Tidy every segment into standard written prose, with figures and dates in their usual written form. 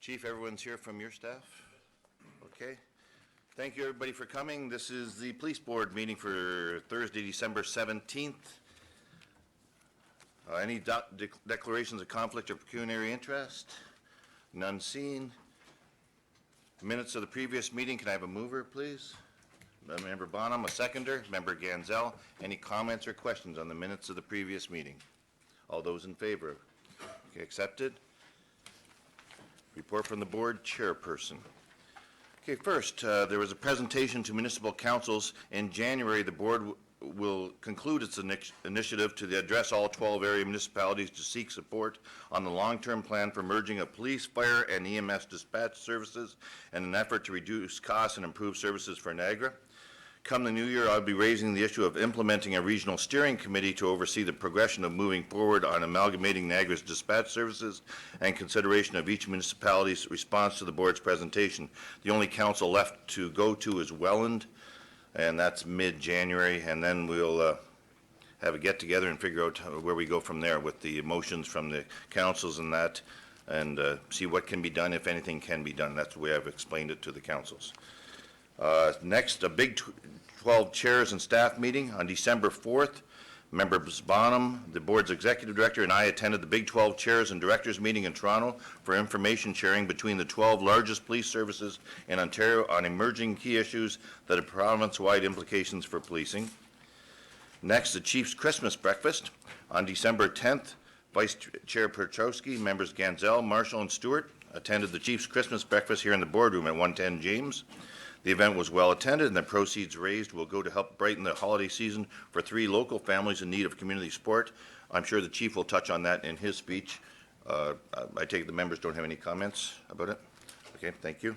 Chief, everyone's here from your staff? Okay. Thank you, everybody, for coming. This is the Police Board meeting for Thursday, December 17th. Any declarations of conflict or pecuniary interest? None seen. Minutes of the previous meeting. Can I have a mover, please? Member Bonham, a seconder. Member Ganzel. Any comments or questions on the minutes of the previous meeting? All those in favor? Okay, accepted. Report from the board chairperson. Okay, first, there was a presentation to municipal councils. In January, the board will conclude its initiative to address all 12 area municipalities to seek support on the long-term plan for merging of police, fire, and EMS dispatch services in an effort to reduce costs and improve services for Niagara. Come the new year, I'll be raising the issue of implementing a regional steering committee to oversee the progression of moving forward on amalgamating Niagara's dispatch services and consideration of each municipality's response to the board's presentation. The only council left to go to is Welland, and that's mid-January, and then we'll have a get-together and figure out where we go from there with the motions from the councils and that, and see what can be done, if anything can be done. That's the way I've explained it to the councils. Next, a Big 12 chairs and staff meeting on December 4th. Members Bonham, the board's executive director, and I attended the Big 12 chairs and directors meeting in Toronto for information sharing between the 12 largest police services in Ontario on emerging key issues that have province-wide implications for policing. Next, the Chief's Christmas breakfast on December 10th. Vice Chair Perchowski, members Ganzel, Marshall, and Stewart attended the Chief's Christmas breakfast here in the boardroom at 110 James. The event was well attended, and the proceeds raised will go to help brighten the holiday season for 3 local families in need of community support. I'm sure the chief will touch on that in his speech. I take it the members don't have any comments about it? Okay, thank you.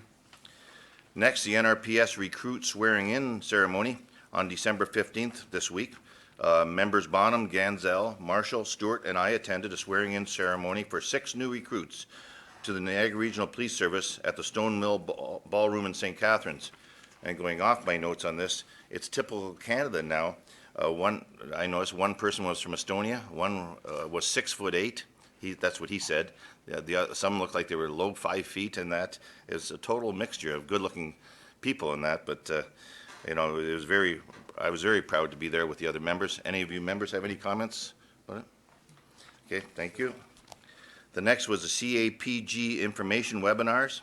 Next, the NRPS recruit swearing-in ceremony on December 15th this week. Members Bonham, Ganzel, Marshall, Stewart, and I attended a swearing-in ceremony for 6 new recruits to the Niagara Regional Police Service at the Stone Mill Ballroom in St. Catharines. And going off my notes on this, it's typical Canada now. I noticed one person was from Estonia, one was 6'8". That's what he said. Some looked like they were low 5 feet, and that is a total mixture of good-looking people in that. But you know, I was very proud to be there with the other members. Any of you members have any comments about it? Okay, thank you. The next was the CAPG information webinars.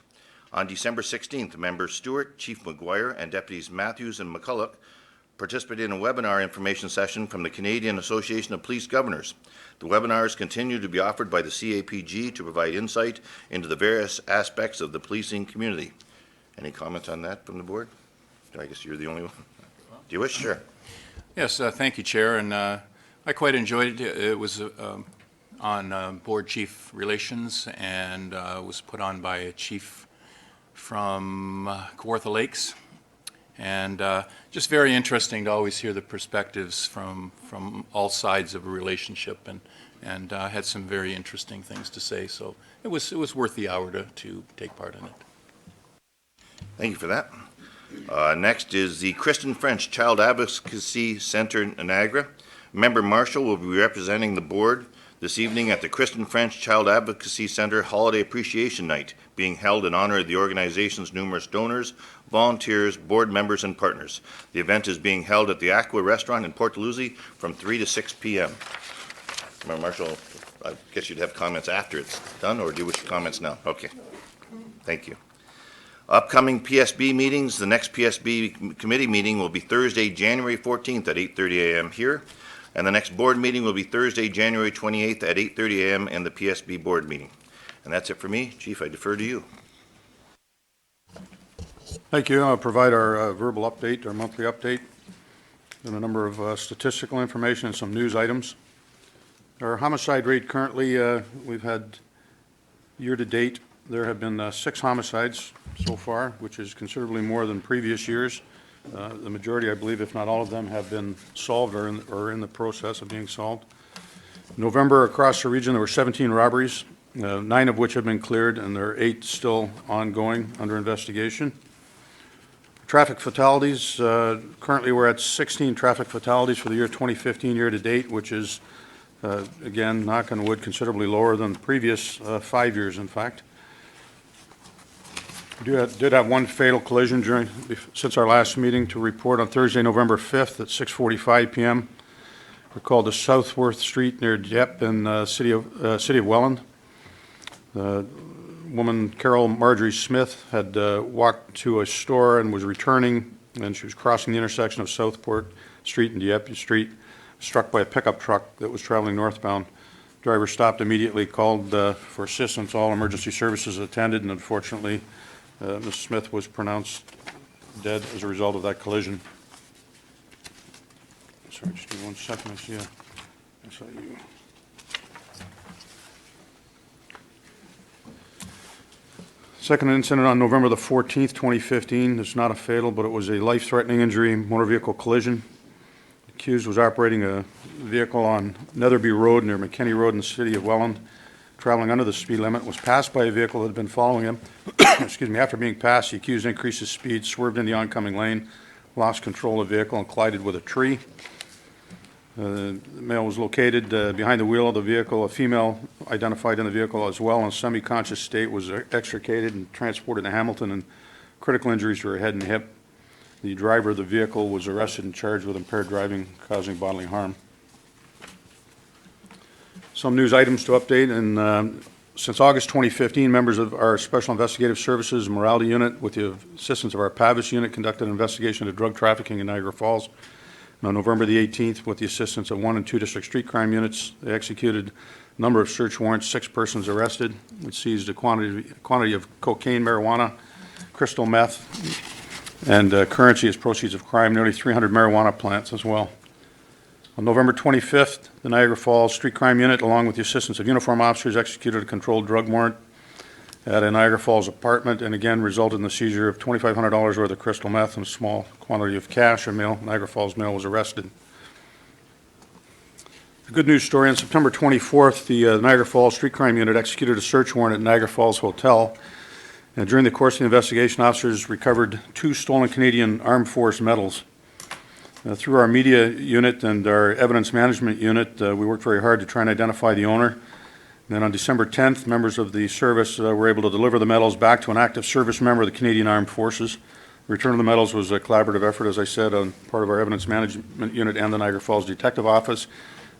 On December 16th, members Stewart, Chief McGuire, and Deputies Matthews and McCulloch participated in a webinar information session from the Canadian Association of Police Governors. The webinars continue to be offered by the CAPG to provide insight into the various aspects of the policing community. Any comments on that from the board? I guess you're the only one. Do you wish? Sure. Yes, thank you, Chair, and I quite enjoyed it. It was on board chief relations, and was put on by a chief from Kawartha Lakes, and just very interesting to always hear the perspectives from all sides of a relationship, and had some very interesting things to say. So it was worth the hour to take part in it. Thank you for that. Next is the Kristen French Child Advocacy Center in Niagara. Member Marshall will be representing the board this evening at the Kristen French Child Advocacy Center Holiday Appreciation Night, being held in honor of the organization's numerous donors, volunteers, board members, and partners. The event is being held at the Aqua Restaurant in Port Dalhousie from 3 to 6 p.m. Member Marshall, I guess you'd have comments after it's done, or do you wish comments now? Okay. Thank you. Upcoming PSB meetings. The next PSB committee meeting will be Thursday, January 14th at 8:30 a.m. here. And the next board meeting will be Thursday, January 28th at 8:30 a.m. in the PSB board meeting. And that's it for me. Chief, I defer to you. Thank you. I'll provide our verbal update, our monthly update, and a number of statistical information and some news items. Our homicide rate currently, we've had year to date, there have been 6 homicides so far, which is considerably more than previous years. The majority, I believe, if not all of them, have been solved or in the process of being solved. November, across the region, there were 17 robberies, 9 of which have been cleared, and there are 8 still ongoing under investigation. Traffic fatalities, currently we're at 16 traffic fatalities for the year 2015 year to date, which is, again, knock on wood, considerably lower than the previous 5 years, in fact. Did have one fatal collision since our last meeting to report on Thursday, November 5th at 6:45 PM. We're called to Southworth Street near Dieppe in city of Welland. Woman Carol Marjorie Smith had walked to a store and was returning, and she was crossing the intersection of Southport Street and Dieppe Street, struck by a pickup truck that was traveling northbound. Driver stopped immediately, called for assistance. All emergency services attended, and unfortunately, Ms. Smith was pronounced dead as a result of that collision. Sorry, just give me 1 second. I see I saw you. Second incident on November the 14th, 2015. It's not a fatal, but it was a life-threatening injury, motor vehicle collision. The accused was operating a vehicle on Netherby Road near McKinney Road in the city of Welland, traveling under the speed limit, was passed by a vehicle that had been following him. Excuse me. After being passed, the accused increased his speed, swerved in the oncoming lane, lost control of the vehicle, and collided with a tree. The male was located behind the wheel of the vehicle. A female identified in the vehicle as well in a semi-conscious state was extricated and transported to Hamilton, and critical injuries to her head and hip. The driver of the vehicle was arrested and charged with impaired driving causing bodily harm. Some news items to update. And since August 2015, members of our Special Investigative Services Morality Unit, with the assistance of our PAVIS unit, conducted an investigation into drug trafficking in Niagara Falls. And on November the 18th, with the assistance of 1 and 2 district street crime units, they executed a number of search warrants, 6 persons arrested. It seized a quantity of cocaine, marijuana, crystal meth, and currency as proceeds of crime, nearly 300 marijuana plants as well. On November 25th, the Niagara Falls Street Crime Unit, along with the assistance of uniformed officers, executed a controlled drug warrant at a Niagara Falls apartment, and again resulted in the seizure of $2,500 worth of crystal meth and a small quantity of cash. A Niagara Falls male was arrested. A good news story: on September 24th, the Niagara Falls Street Crime Unit executed a search warrant at Niagara Falls Hotel. And during the course of the investigation, officers recovered 2 stolen Canadian Armed Force medals. Through our media unit and our evidence management unit, we worked very hard to try and identify the owner. And then on December 10th, members of the service were able to deliver the medals back to an active service member of the Canadian Armed Forces. The return of the medals was a collaborative effort, as I said, on part of our evidence management unit and the Niagara Falls Detective Office.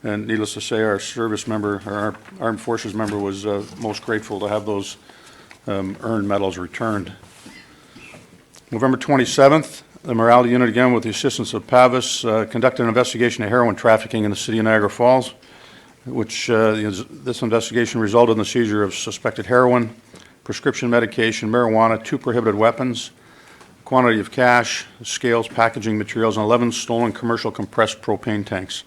And needless to say, our service member, our Armed Forces member, was most grateful to have those earned medals returned. November 27th, the Morality Unit, again with the assistance of PAVIS, conducted an investigation of heroin trafficking in the city of Niagara Falls, which this investigation resulted in the seizure of suspected heroin, prescription medication, marijuana, 2 prohibited weapons, quantity of cash, scales, packaging materials, and 11 stolen commercial compressed propane tanks.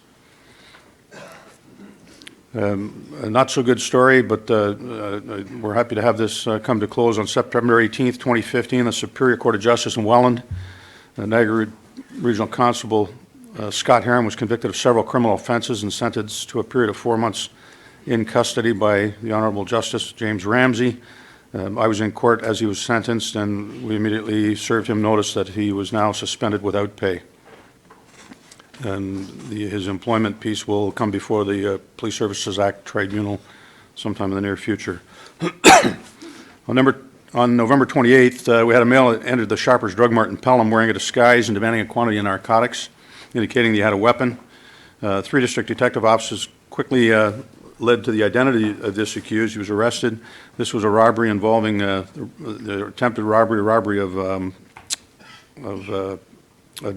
A not so good story, but we're happy to have this come to close. On September 18th, 2015, the Superior Court of Justice in Welland, Niagara Regional Constable Scott Heron was convicted of several criminal offenses and sentenced to a period of 4 months in custody by the Honorable Justice James Ramsey. I was in court as he was sentenced, and we immediately served him notice that he was now suspended without pay. And his employment piece will come before the Police Services Act Tribunal sometime in the near future. On November 28th, we had a male that entered the Shoppers Drug Mart in Pelham wearing a disguise and demanding a quantity of narcotics, indicating he had a weapon. 3 district detective officers quickly led to the identity of this accused. He was arrested. This was a robbery involving the attempted robbery of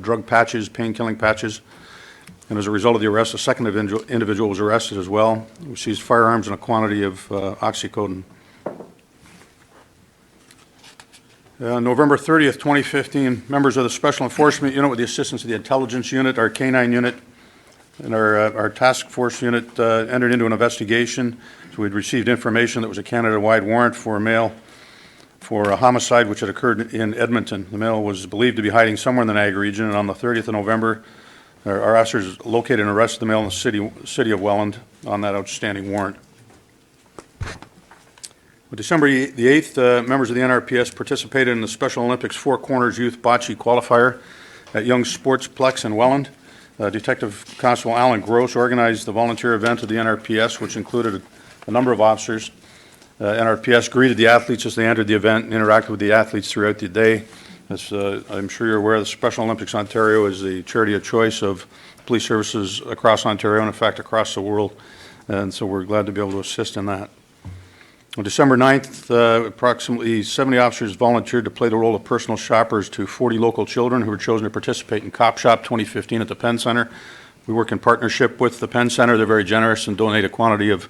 drug patches, pain-killing patches. And as a result of the arrest, a second individual was arrested as well. We seized firearms and a quantity of oxycodone. November 30th, 2015, members of the Special Enforcement Unit, with the assistance of the Intelligence Unit, our K-9 unit, and our Task Force Unit entered into an investigation. So we'd received information that was a Canada-wide warrant for a male for a homicide which had occurred in Edmonton. The male was believed to be hiding somewhere in the Niagara region, and on the 30th of November, our officers located and arrested the male in the city of Welland on that outstanding warrant. On December the 8th, members of the NRPS participated in the Special Olympics Four Corners Youth Bocce Qualifier at Young Sportsplex in Welland. Detective Constable Alan Gross organized the volunteer event of the NRPS, which included a number of officers. NRPS greeted the athletes as they entered the event and interacted with the athletes throughout the day. As I'm sure you're aware, the Special Olympics Ontario is the charity of choice of police services across Ontario and, in fact, across the world. And so we're glad to be able to assist in that. On December 9th, approximately 70 officers volunteered to play the role of personal shoppers to 40 local children who were chosen to participate in Cop Shop 2015 at the Penn Center. We work in partnership with the Penn Center. They're very generous and donate a quantity of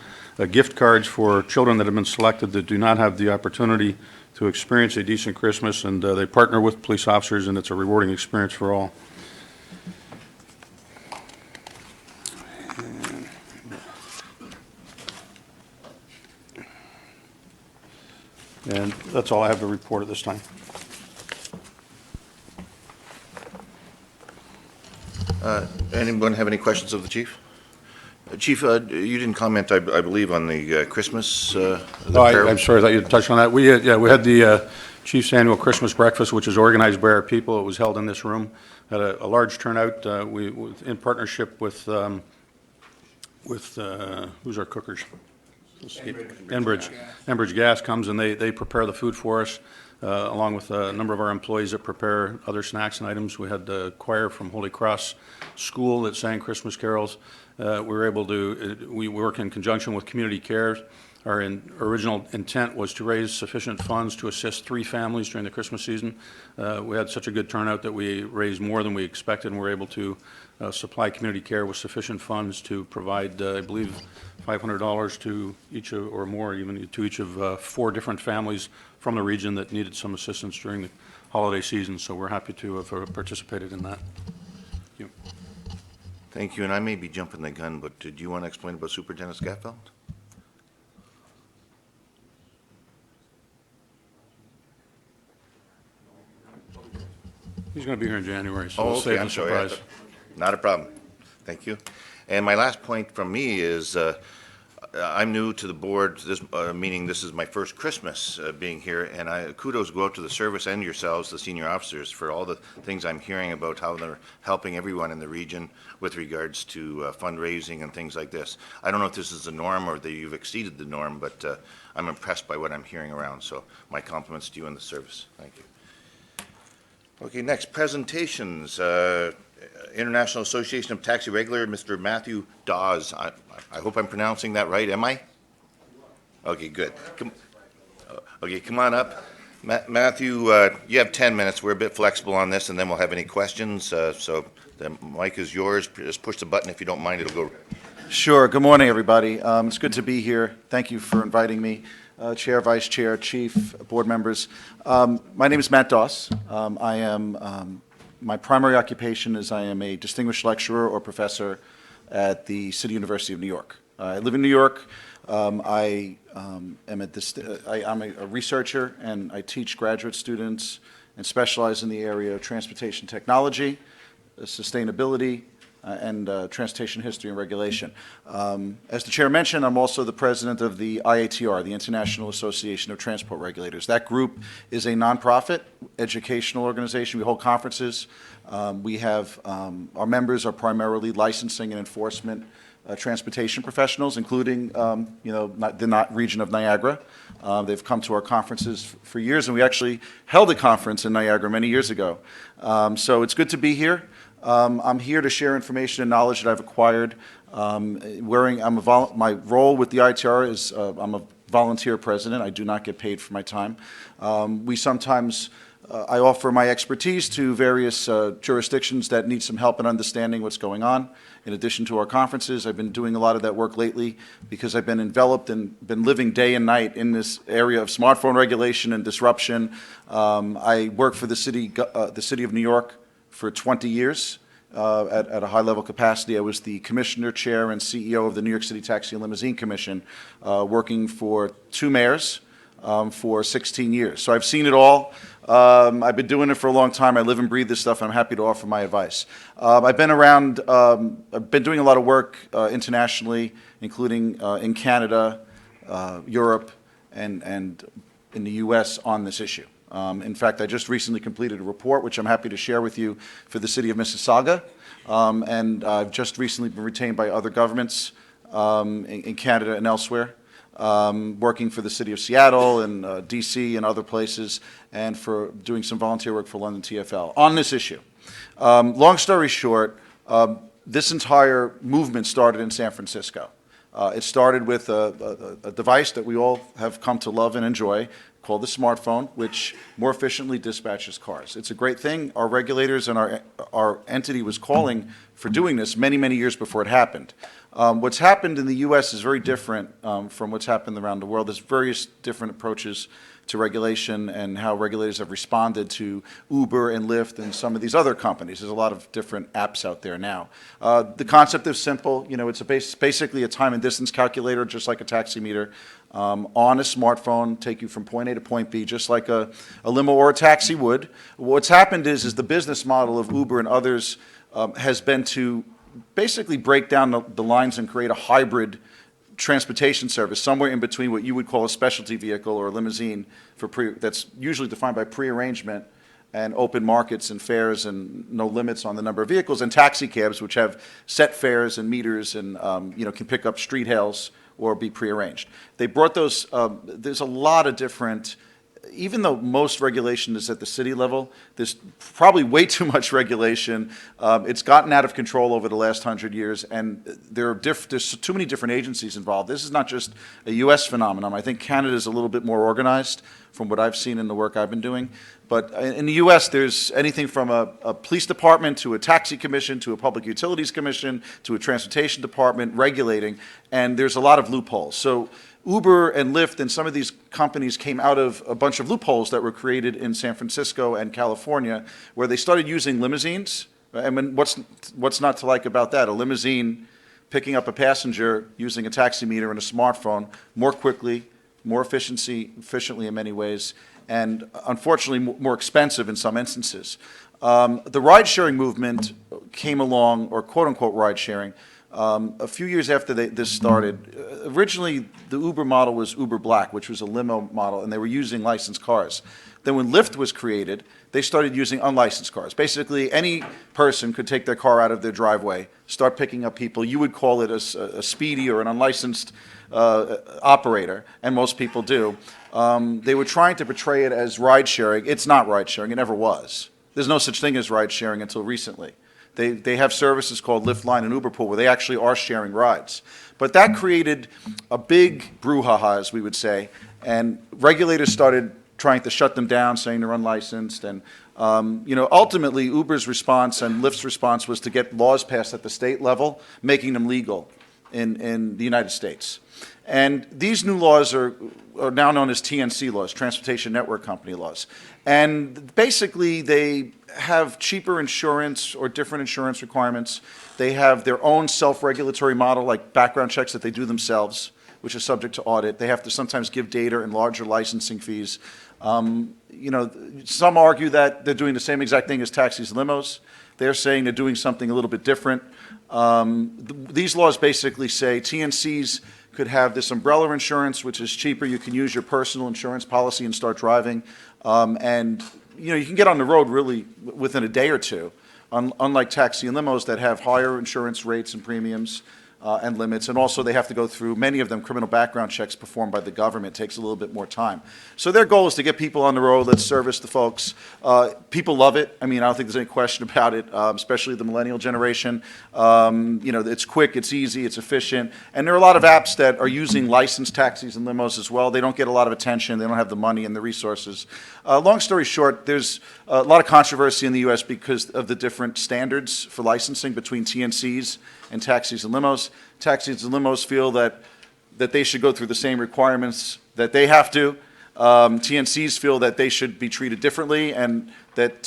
gift cards for children that have been selected that do not have the opportunity to experience a decent Christmas, and they partner with police officers, and it's a rewarding experience for all. And that's all I have to report at this time. Anyone have any questions of the chief? Chief, you didn't comment, I believe, on the Christmas. No, I'm sorry, I thought you touched on that. We had the Chief's annual Christmas breakfast, which is organized by our people. It was held in this room. Had a large turnout. In partnership with who's our cookers? Enbridge Gas comes and they prepare the food for us, along with a number of our employees that prepare other snacks and items. We had the choir from Holy Cross School that sang Christmas carols. We work in conjunction with Community Care. Our original intent was to raise sufficient funds to assist 3 families during the Christmas season. We had such a good turnout that we raised more than we expected, and we're able to supply Community Care with sufficient funds to provide, I believe, $500 to each of, or more, even to each of 4 different families from the region that needed some assistance during the holiday season. So we're happy to have participated in that. Thank you. Thank you, and I may be jumping the gun, but did you want to explain about Superintendent Scatfeld? He's going to be here in January, so Oh, we'll okay, save the I'm sorry. surprise. Not a problem. Thank you. And my last point from me is I'm new to the board, meaning this is my first Christmas being here, and kudos go out to the service and yourselves, the senior officers, for all the things I'm hearing about how they're helping everyone in the region with regards to fundraising and things like this. I don't know if this is the norm or that you've exceeded the norm, but I'm impressed by what I'm hearing around, so my compliments to you and the service. Thank you. Okay, next, presentations. International Association of Taxi Regulator, Mr. Matthew Dawes. I hope I'm pronouncing that right, am I? Okay, good. Come on up. Matthew, you have 10 minutes. We're a bit flexible on this, and then we'll have any questions. So the mic is yours. Just push the button if you don't mind. It'll go. Sure. Good morning, everybody. It's good to be here. Thank you for inviting me. Chair, Vice Chair, Chief, board members. My name is Matt Dawes. My primary occupation is I am a distinguished lecturer or professor at the City University of New York. I live in New York. I'm a researcher, and I teach graduate students and specialize in the area of transportation technology, sustainability, and transportation history and regulation. As the chair mentioned, I'm also the president of the IATR, the International Association of Transport Regulators. That group is a nonprofit educational organization. We hold conferences. We have our members are primarily licensing and enforcement transportation professionals, including the region of Niagara. They've come to our conferences for years, and we actually held a conference in Niagara many years ago. So it's good to be here. I'm here to share information and knowledge that I've acquired. My role with the ITR is I'm a volunteer president. I do not get paid for my time. I offer my expertise to various jurisdictions that need some help in understanding what's going on. In addition to our conferences, I've been doing a lot of that work lately because I've been enveloped and been living day and night in this area of smartphone regulation and disruption. I work for the city of New York for 20 years at a high-level capacity. I was the commissioner, chair, and CEO of the New York City Taxi and Limousine Commission, working for 2 mayors for 16 years. So I've seen it all. I've been doing it for a long time. I live and breathe this stuff, and I'm happy to offer my advice. I've been doing a lot of work internationally, including in Canada, Europe, and in the U.S. on this issue. In fact, I just recently completed a report, which I'm happy to share with you, for the city of Mississauga, and I've just recently been retained by other governments in Canada and elsewhere. working for the city of Seattle and DC and other places, and for doing some volunteer work for London TfL on this issue. Long story short, this entire movement started in San Francisco. It started with a device that we all have come to love and enjoy called the smartphone, which more efficiently dispatches cars. It's a great thing. Our regulators and our entity was calling for doing this many, many years before it happened. What's happened in the U.S. is very different from what's happened around the world. There's various different approaches to regulation and how regulators have responded to Uber and Lyft and some of these other companies. There's a lot of different apps out there now. The concept is simple. You know, it's basically a time and distance calculator, just like a taximeter, on a smartphone, take you from point A to point B, just like a limo or a taxi would. What's happened is the business model of Uber and others has been to basically break down the lines and create a hybrid transportation service, somewhere in between what you would call a specialty vehicle or a limousine that's usually defined by pre-arrangement and open markets and fares and no limits on the number of vehicles, and taxi cabs, which have set fares and meters and can pick up street hails or be pre-arranged. They brought those, there's a lot of different, even though most regulation is at the city level, there's probably way too much regulation. It's gotten out of control over the last 100 years, and there's too many different agencies involved. This is not just a U.S. phenomenon. I think Canada is a little bit more organized from what I've seen in the work I've been doing. But in the U.S., there's anything from a police department to a taxi commission to a public utilities commission to a transportation department regulating, and there's a lot of loopholes. So Uber and Lyft and some of these companies came out of a bunch of loopholes that were created in San Francisco and California, where they started using limousines. I mean, what's not to like about that? A limousine picking up a passenger using a taximeter and a smartphone more quickly, more efficiently in many ways, and unfortunately more expensive in some instances. The ride-sharing movement came along, or quote-unquote ride-sharing, a few years after this started. Originally, the Uber model was Uber Black, which was a limo model, and they were using licensed cars. Then when Lyft was created, they started using unlicensed cars. Basically, any person could take their car out of their driveway, start picking up people. You would call it a speedy or an unlicensed operator, and most people do. They were trying to portray it as ride-sharing. It's not ride-sharing. It never was. There's no such thing as ride-sharing until recently. They have services called Lyft Line and Uber Pool where they actually are sharing rides. But that created a big brouhaha, as we would say, and regulators started trying to shut them down, saying they're unlicensed. And ultimately, Uber's response and Lyft's response was to get laws passed at the state level, making them legal in the United States. And these new laws are now known as TNC laws, Transportation Network Company laws. And basically, they have cheaper insurance or different insurance requirements. They have their own self-regulatory model, like background checks that they do themselves, which is subject to audit. They have to sometimes give data and larger licensing fees. Some argue that they're doing the same exact thing as taxis and limos. They're saying they're doing something a little bit different. These laws basically say TNCs could have this umbrella insurance, which is cheaper. You can use your personal insurance policy and start driving. You can get on the road really within a day or two, unlike taxi and limos that have higher insurance rates and premiums and limits. And also they have to go through, many of them, criminal background checks performed by the government. It takes a little bit more time. So their goal is to get people on the road. Let's service the folks. People love it. I mean, I don't think there's any question about it, especially the millennial generation. It's quick, it's easy, it's efficient. And there are a lot of apps that are using licensed taxis and limos as well. They don't get a lot of attention. They don't have the money and the resources. Long story short, there's a lot of controversy in the U.S. because of the different standards for licensing between TNCs and taxis and limos. Taxis and limos feel that they should go through the same requirements that they have to. TNCs feel that they should be treated differently and that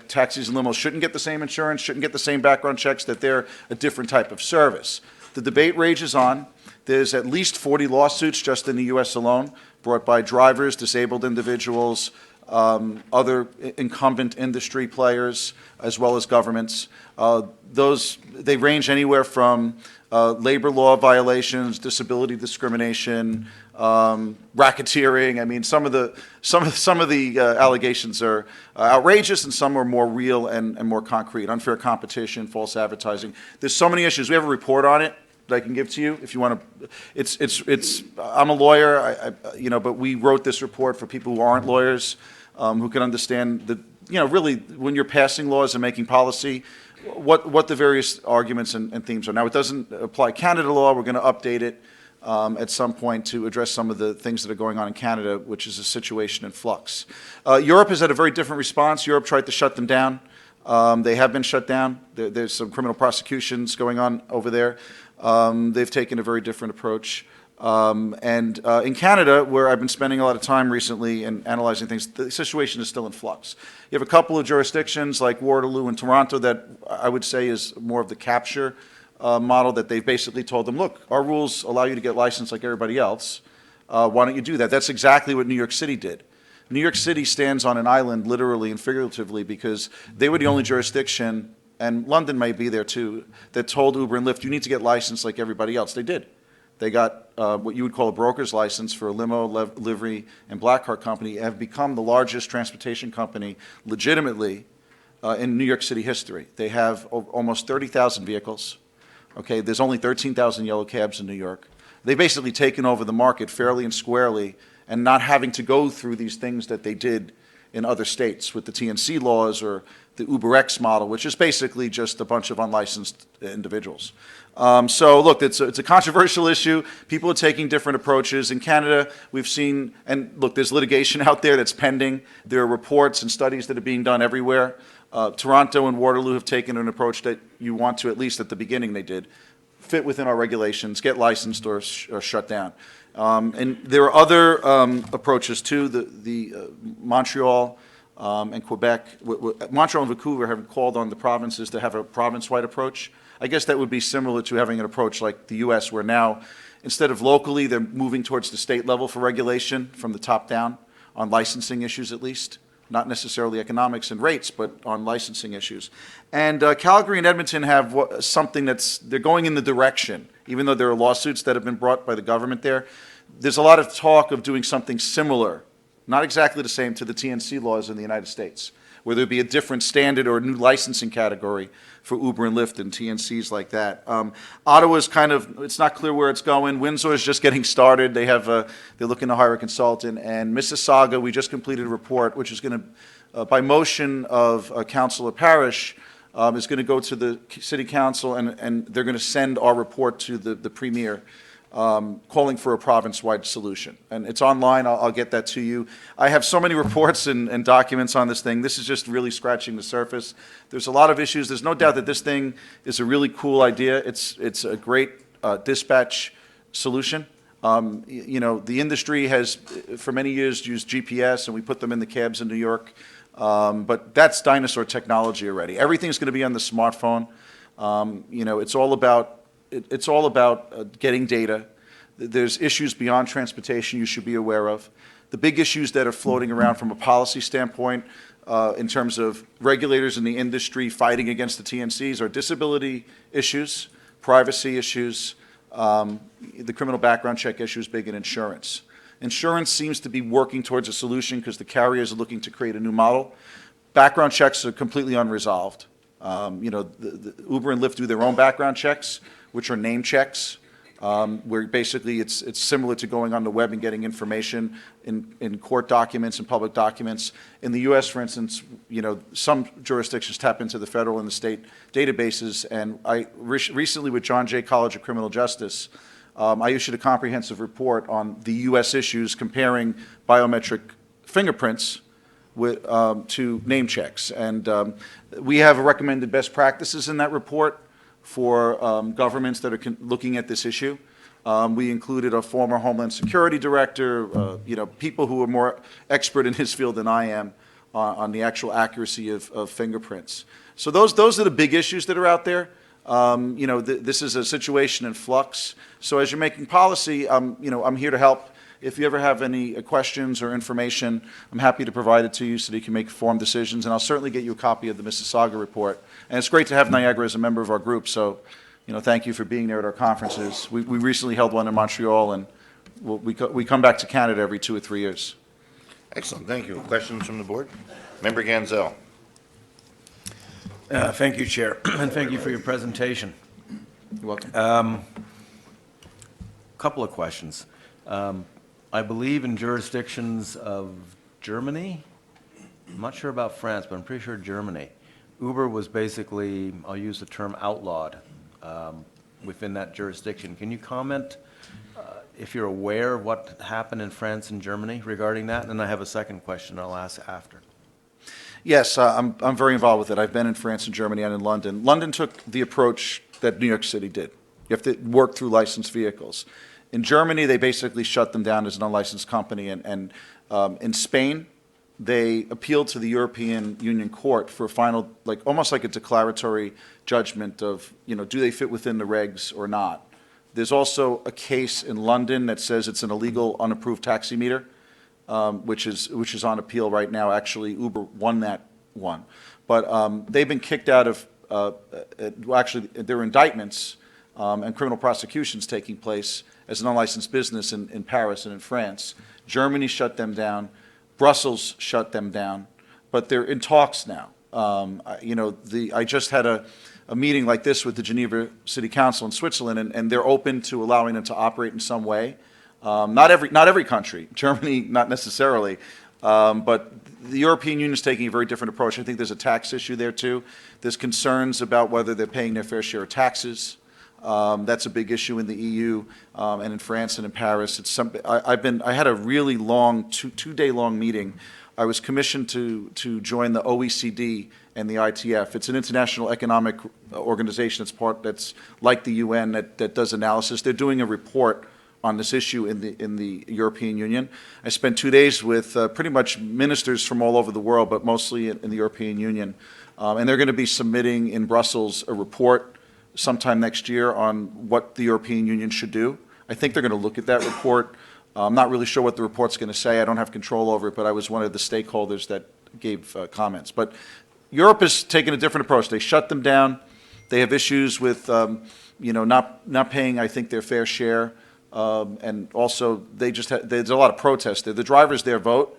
taxis and limos shouldn't get the same insurance, shouldn't get the same background checks, that they're a different type of service. The debate rages on. There's at least 40 lawsuits just in the U.S. alone brought by drivers, disabled individuals, other incumbent industry players, as well as governments. They range anywhere from labor law violations, disability discrimination, racketeering. I mean, some of the allegations are outrageous, and some are more real and more concrete. Unfair competition, false advertising. There's so many issues. We have a report on it. that I can give to you if you want to. I'm a lawyer, but we wrote this report for people who aren't lawyers, who can understand really when you're passing laws and making policy, what the various arguments and themes are. Now, it doesn't apply Canada law. We're going to update it at some point to address some of the things that are going on in Canada, which is a situation in flux. Europe has had a very different response. Europe tried to shut them down. They have been shut down. There's some criminal prosecutions going on over there. They've taken a very different approach. In Canada, where I've been spending a lot of time recently and analyzing things, the situation is still in flux. You have a couple of jurisdictions like Waterloo and Toronto that I would say is more of the capture model, that they've basically told them, look, our rules allow you to get licensed like everybody else. Why don't you do that? That's exactly what New York City did. New York City stands on an island, literally and figuratively, because they were the only jurisdiction, and London may be there too, that told Uber and Lyft, you need to get licensed like everybody else. They did. They got what you would call a broker's license for a limo, livery, and black car company, have become the largest transportation company legitimately in New York City history. They have almost 30,000 vehicles. Okay, there's only 13,000 yellow cabs in New York. They've basically taken over the market fairly and squarely, and not having to go through these things that they did in other states with the TNC laws or the UberX model, which is basically just a bunch of unlicensed individuals. So look, it's a controversial issue. People are taking different approaches. In Canada, we've seen, and look, there's litigation out there that's pending. There are reports and studies that are being done everywhere. Toronto and Waterloo have taken an approach that you want to, at least at the beginning they did, fit within our regulations, get licensed or shut down. And there are other approaches too. The Montreal and Quebec, Montreal and Vancouver have called on the provinces to have a province-wide approach. I guess that would be similar to having an approach like the U.S., where now, instead of locally, they're moving towards the state level for regulation from the top down on licensing issues at least. Not necessarily economics and rates, but on licensing issues. And Calgary and Edmonton have something they're going in the direction, even though there are lawsuits that have been brought by the government there. There's a lot of talk of doing something similar, not exactly the same, to the TNC laws in the United States, where there'd be a different standard or a new licensing category for Uber and Lyft and TNCs like that. Ottawa's it's not clear where it's going. Windsor is just getting started. They're looking to hire a consultant. And Mississauga, we just completed a report, which is going to, by motion of Councilor Parrish, is going to go to the City Council, and they're going to send our report to the Premier, calling for a province-wide solution. And it's online. I'll get that to you. I have so many reports and documents on this thing. This is just really scratching the surface. There's a lot of issues. There's no doubt that this thing is a really cool idea. It's a great dispatch solution. The industry has, for many years, used GPS, and we put them in the cabs in New York. But that's dinosaur technology already. Everything's going to be on the smartphone. It's all about getting data. There's issues beyond transportation you should be aware of. The big issues that are floating around from a policy standpoint in terms of regulators in the industry fighting against the TNCs are disability issues, privacy issues, the criminal background check issue is big, in insurance. Insurance seems to be working towards a solution because the carriers are looking to create a new model. Background checks are completely unresolved. The Uber and Lyft do their own background checks, which are name checks, where basically it's similar to going on the web and getting information in court documents and public documents. In the U.S., for instance, some jurisdictions tap into the federal and the state databases, and I recently, with John Jay College of Criminal Justice, I issued a comprehensive report on the U.S. issues comparing biometric fingerprints to name checks. And we have recommended best practices in that report for governments that are looking at this issue. We included a former Homeland Security director, people who are more expert in his field than I am on the actual accuracy of fingerprints. So those are the big issues that are out there. This is a situation in flux. So as you're making policy, I'm here to help. If you ever have any questions or information, I'm happy to provide it to you so that you can make informed decisions, and I'll certainly get you a copy of the Mississauga report. And it's great to have Niagara as a member of our group, so thank you for being there at our conferences. We recently held one in Montreal, and we come back to Canada every 2 or 3 years. Excellent, thank you. Questions from the board? Member Ganzel. Thank you, Chair, and thank you for your presentation. You're welcome. couple of questions. I believe in jurisdictions of Germany, I'm not sure about France, but I'm pretty sure Germany, Uber was basically, I'll use the term outlawed within that jurisdiction. Can you comment if you're aware of what happened in France and Germany regarding that? And then I have a second question I'll ask after. Yes, I'm very involved with it. I've been in France and Germany and in London. London took the approach that New York City did. You have to work through licensed vehicles. In Germany, they basically shut them down as an unlicensed company, and in Spain, they appealed to the European Union Court for a final, like, almost like a declaratory judgment of, do they fit within the regs or not. There's also a case in London that says it's an illegal, unapproved taxi meter, which is on appeal right now. Actually, Uber won that one. But they've been kicked out of, actually, there are indictments and criminal prosecutions taking place as an unlicensed business in Paris and in France. Germany shut them down. Brussels shut them down. But they're in talks now. I just had a meeting like this with the Geneva City Council in Switzerland, and they're open to allowing them to operate in some way. Not every country, Germany not necessarily, but the European Union is taking a very different approach. I think there's a tax issue there too. There's concerns about whether they're paying their fair share of taxes. That's a big issue in the EU and in France and in Paris. I had a really long, two-day long meeting. I was commissioned to join the OECD and the ITF. It's an international economic organization that's like the UN that does analysis. They're doing a report on this issue in the European Union. I spent 2 days with pretty much ministers from all over the world, but mostly in the European Union. And they're going to be submitting in Brussels a report sometime next year on what the European Union should do. I think they're going to look at that report. I'm not really sure what the report's going to say. I don't have control over it, but I was one of the stakeholders that gave comments. But Europe is taking a different approach. They shut them down. They have issues with, not paying, I think, their fair share. And also, there's a lot of protest there. The drivers there vote.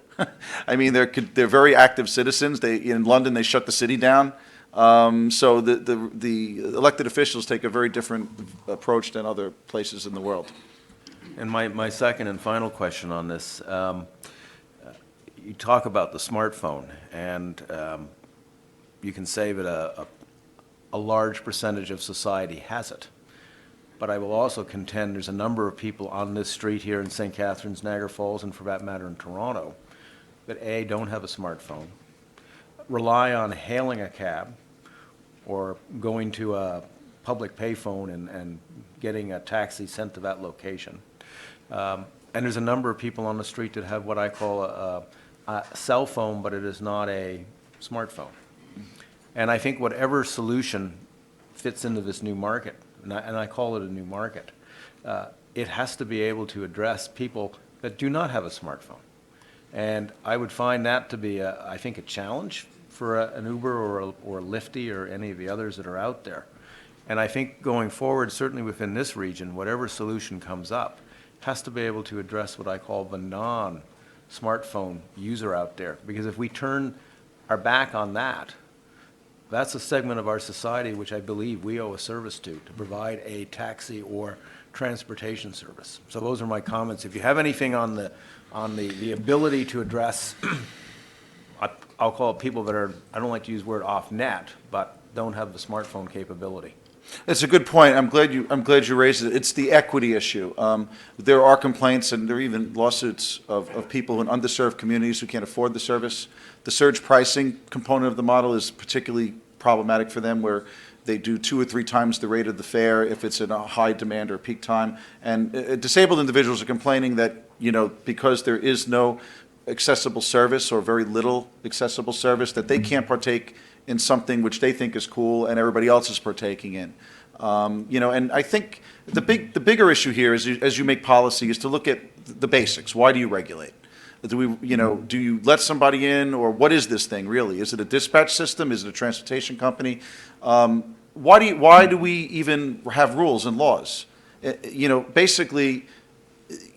I mean, they're very active citizens. In London, they shut the city down. So the elected officials take a very different approach than other places in the world. And my second and final question on this, you talk about the smartphone, and you can say that a large percentage of society has it. But I will also contend there's a number of people on this street here in St. Catharines, Niagara Falls, and for that matter in Toronto, that A, don't have a smartphone, rely on hailing a cab or going to a public payphone and getting a taxi sent to that location. And there's a number of people on the street that have what I call a cell phone, but it is not a smartphone. And I think whatever solution fits into this new market, and I call it a new market, it has to be able to address people that do not have a smartphone. And I would find that to be, I think, a challenge for an Uber or a Lyfty or any of the others that are out there. And I think going forward, certainly within this region, whatever solution comes up has to be able to address what I call the non-smartphone user out there. Because if we turn our back on that, that's a segment of our society which I believe we owe a service to provide a taxi or transportation service. So those are my comments. If you have anything on the ability to address, I'll call it people that are, I don't like to use the word off net, but don't have the smartphone capability. It's a good point. I'm glad you raised it. It's the equity issue. There are complaints, and there are even lawsuits of people in underserved communities who can't afford the service. The surge pricing component of the model is particularly problematic for them, where they do 2 or 3 times the rate of the fare if it's in a high demand or peak time. And disabled individuals are complaining that, because there is no accessible service or very little accessible service, that they can't partake in something which they think is cool and everybody else is partaking in. And I think the bigger issue here is, as you make policy, is to look at the basics. Why do you regulate? Do you let somebody in, or what is this thing really? Is it a dispatch system? Is it a transportation company? Why do we even have rules and laws? Basically,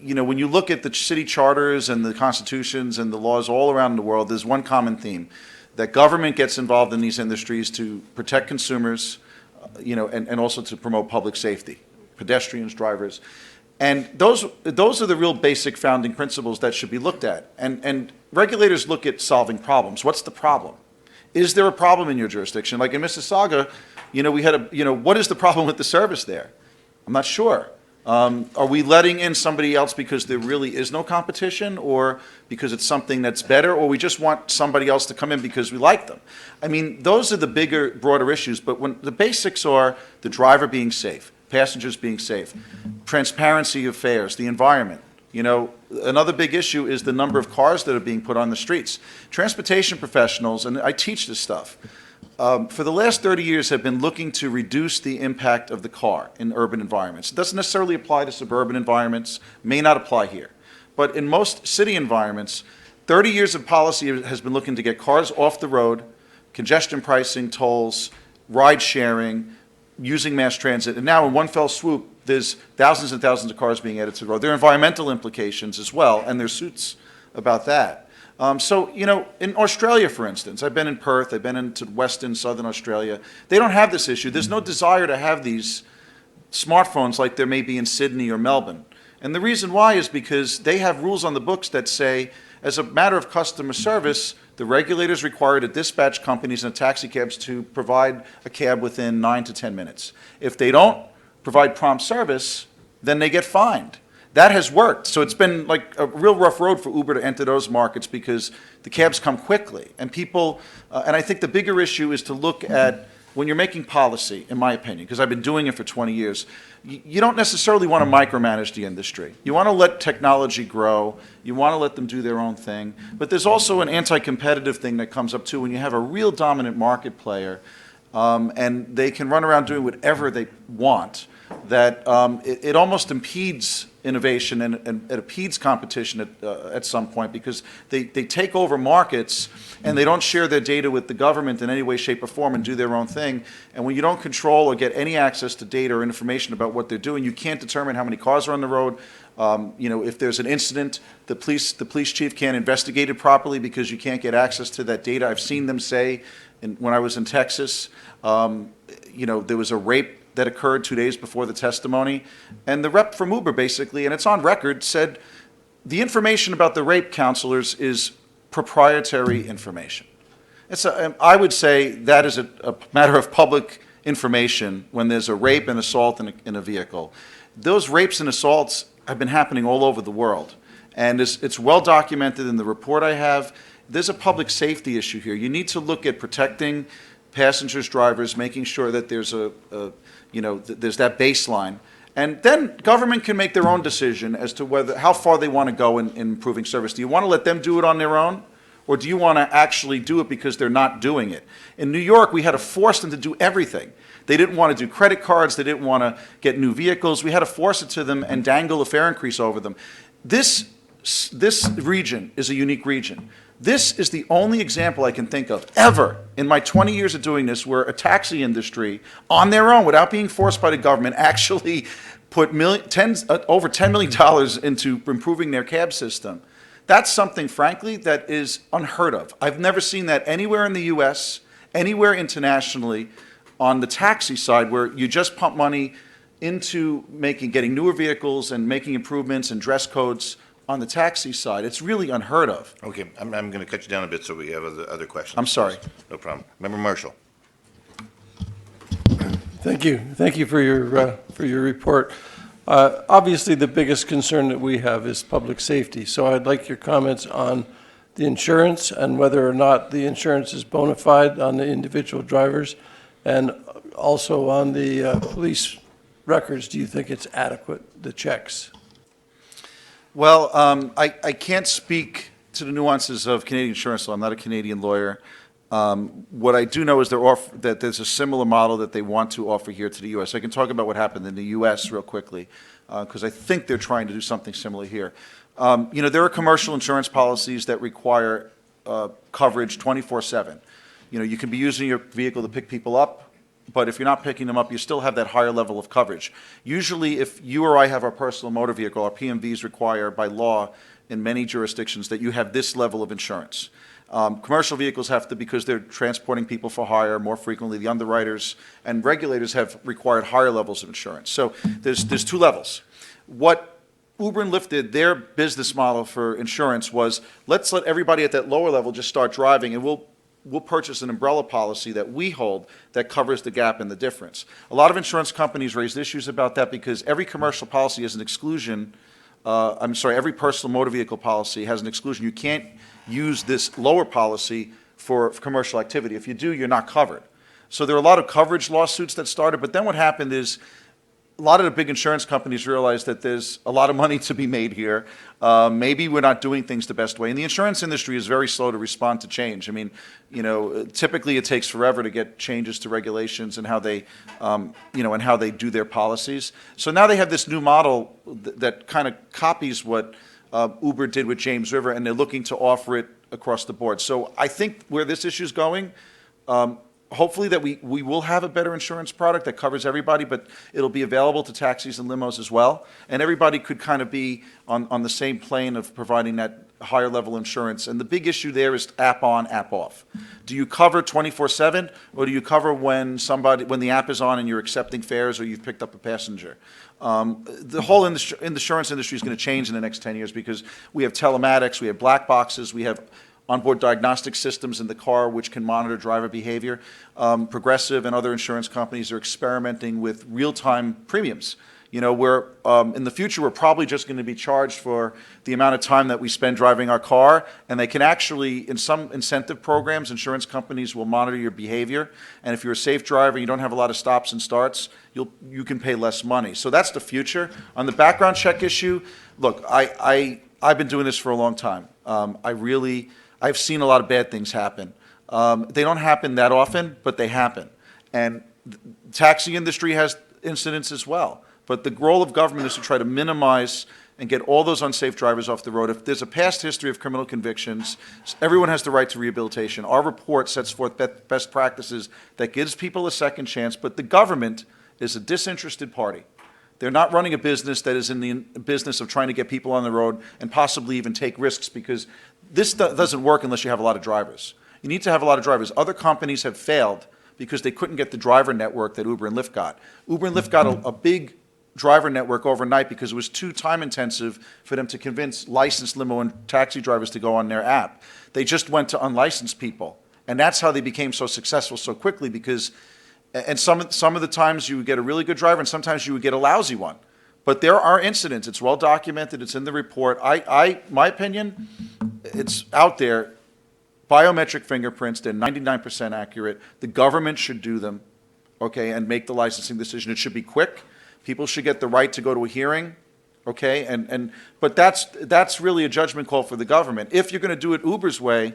when you look at the city charters and the constitutions and the laws all around the world, there's one common theme: that government gets involved in these industries to protect consumers, and also to promote public safety, pedestrians, drivers. And those are the real basic founding principles that should be looked at. And regulators look at solving problems. What's the problem? Is there a problem in your jurisdiction? Like in Mississauga, we had what is the problem with the service there? I'm not sure. Are we letting in somebody else because there really is no competition, or because it's something that's better, or we just want somebody else to come in because we like them? I mean, those are the bigger, broader issues, but when the basics are the driver being safe, passengers being safe, transparency of fares, the environment. Another big issue is the number of cars that are being put on the streets. Transportation professionals, and I teach this stuff, for the last 30 years have been looking to reduce the impact of the car in urban environments. It doesn't necessarily apply to suburban environments, may not apply here. But in most city environments, 30 years of policy has been looking to get cars off the road, congestion pricing, tolls, ride sharing, using mass transit, and now in one fell swoop, there's thousands and thousands of cars being added to the road. There are environmental implications as well, and there's suits about that. In Australia, for instance, I've been in Perth, I've been into Western, Southern Australia. They don't have this issue. There's no desire to have these smartphones like there may be in Sydney or Melbourne. And the reason why is because they have rules on the books that say, as a matter of customer service, the regulators require to dispatch companies and taxi cabs to provide a cab within 9 to 10 minutes. If they don't provide prompt service, then they get fined. That has worked. So it's been like a real rough road for Uber to enter those markets because the cabs come quickly. And people, and I think the bigger issue is to look at, when you're making policy, in my opinion, because I've been doing it for 20 years, you don't necessarily want to micromanage the industry. You want to let technology grow. You want to let them do their own thing. But there's also an anti-competitive thing that comes up too when you have a real dominant market player and they can run around doing whatever they want, that it almost impedes innovation and it impedes competition at some point, because they take over markets and they don't share their data with the government in any way, shape, or form and do their own thing. And when you don't control or get any access to data or information about what they're doing, you can't determine how many cars are on the road. If there's an incident, the police chief can't investigate it properly because you can't get access to that data. I've seen them say, when I was in Texas, there was a rape that occurred 2 days before the testimony, and the rep from Uber basically, and it's on record, said the information about the rape counselors is proprietary information. I would say that is a matter of public information when there's a rape and assault in a vehicle. Those rapes and assaults have been happening all over the world, and it's well documented in the report I have. There's a public safety issue here. You need to look at protecting passengers, drivers, making sure that there's there's that baseline. And then government can make their own decision as to how far they want to go in improving service. Do you want to let them do it on their own? Or do you want to actually do it because they're not doing it? In New York, we had to force them to do everything. They didn't want to do credit cards. They didn't want to get new vehicles. We had to force it to them and dangle a fare increase over them. This region is a unique region. This is the only example I can think of ever in my 20 years of doing this where a taxi industry, on their own, without being forced by the government, actually put over $10 million into improving their cab system. That's something, frankly, that is unheard of. I've never seen that anywhere in the U.S., anywhere internationally, on the taxi side, where you just pump money into getting newer vehicles and making improvements and dress codes. On the taxi side, it's really unheard of. Okay, I'm going to cut you down a bit so we have other questions. I'm sorry. No problem. Member Marshall. Thank you. Thank you for your report. Obviously, the biggest concern that we have is public safety. So I'd like your comments on the insurance and whether or not the insurance is bona fide on the individual drivers, and also on the police records. Do you think it's adequate, the checks? Well, I can't speak to the nuances of Canadian insurance law. I'm not a Canadian lawyer. What I do know is that there's a similar model that they want to offer here to the U.S. I can talk about what happened in the U.S. real quickly, because I think they're trying to do something similar here. There are commercial insurance policies that require coverage 24/7. You can be using your vehicle to pick people up, but if you're not picking them up, you still have that higher level of coverage. Usually, if you or I have our personal motor vehicle, our PMVs require by law in many jurisdictions that you have this level of insurance. Commercial vehicles have to, because they're transporting people for hire more frequently. The underwriters and regulators have required higher levels of insurance. So there's two levels. What Uber and Lyft did, their business model for insurance was, let's let everybody at that lower level just start driving, and we'll purchase an umbrella policy that we hold that covers the gap and the difference. A lot of insurance companies raised issues about that because every commercial policy has an exclusion. Every personal motor vehicle policy has an exclusion. You can't use this lower policy for commercial activity. If you do, you're not covered. So there are a lot of coverage lawsuits that started, but then what happened is a lot of the big insurance companies realized that there's a lot of money to be made here. Maybe we're not doing things the best way. And the insurance industry is very slow to respond to change. I mean, typically it takes forever to get changes to regulations and how they, and how they do their policies. So now they have this new model that kind of copies what Uber did with James River, and they're looking to offer it across the board. So I think where this issue is going, hopefully that we will have a better insurance product that covers everybody, but it'll be available to taxis and limos as well. And everybody could kind of be on the same plane of providing that higher level insurance. And the big issue there is app on, app off. Do you cover 24/7, or do you cover when the app is on and you're accepting fares or you've picked up a passenger? The whole insurance industry is going to change in the next 10 years because we have telematics, we have black boxes, we have onboard diagnostic systems in the car which can monitor driver behavior. Progressive and other insurance companies are experimenting with real-time premiums. Where in the future we're probably just going to be charged for the amount of time that we spend driving our car, and they can actually, in some incentive programs, insurance companies will monitor your behavior, and if you're a safe driver, you don't have a lot of stops and starts, you can pay less money. So that's the future. On the background check issue, look, I've been doing this for a long time. I've seen a lot of bad things happen. They don't happen that often, but they happen. And the taxi industry has incidents as well. But the role of government is to try to minimize and get all those unsafe drivers off the road. If there's a past history of criminal convictions, everyone has the right to rehabilitation. Our report sets forth best practices that gives people a second chance, but the government is a disinterested party. They're not running a business that is in the business of trying to get people on the road and possibly even take risks, because this doesn't work unless you have a lot of drivers. You need to have a lot of drivers. Other companies have failed because they couldn't get the driver network that Uber and Lyft got. Uber and Lyft got a big driver network overnight because it was too time intensive for them to convince licensed limo and taxi drivers to go on their app. They just went to unlicensed people. And that's how they became so successful so quickly, because some of the times you would get a really good driver and sometimes you would get a lousy one. But there are incidents. It's well documented. It's in the report. My opinion, it's out there. Biometric fingerprints, they're 99% accurate. The government should do them, okay, and make the licensing decision. It should be quick. People should get the right to go to a hearing, okay? But that's really a judgment call for the government. If you're going to do it Uber's way,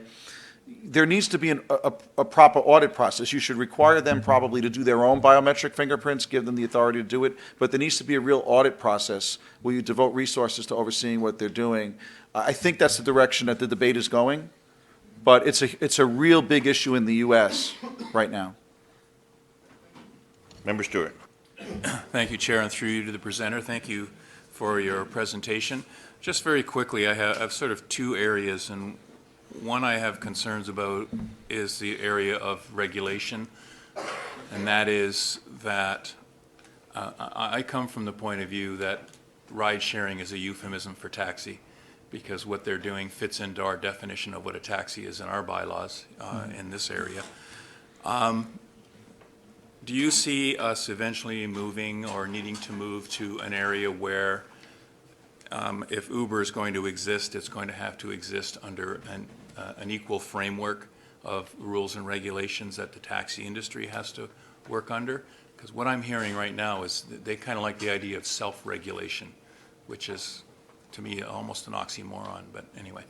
there needs to be a proper audit process. You should require them probably to do their own biometric fingerprints, give them the authority to do it, but there needs to be a real audit process where you devote resources to overseeing what they're doing. I think that's the direction that the debate is going, but it's a real big issue in the U.S. right now. Member Stewart. Thank you, Chair, and through you to the presenter. Thank you for your presentation. Just very quickly, I have sort of two areas, and one I have concerns about is the area of regulation, and that is that I come from the point of view that ride sharing is a euphemism for taxi, because what they're doing fits into our definition of what a taxi is in our bylaws in this area. Do you see us eventually moving or needing to move to an area where if Uber is going to exist, it's going to have to exist under an equal framework of rules and regulations that the taxi industry has to work under? Because what I'm hearing right now is they kind of like the idea of self-regulation, which is, to me, almost an oxymoron. But anyway,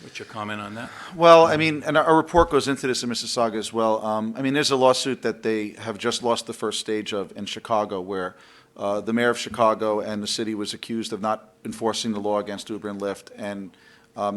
what's your comment on that? Well, I mean, and our report goes into this in Mississauga as well. I mean, there's a lawsuit that they have just lost the first stage of in Chicago, where the mayor of Chicago and the city was accused of not enforcing the law against Uber and Lyft, and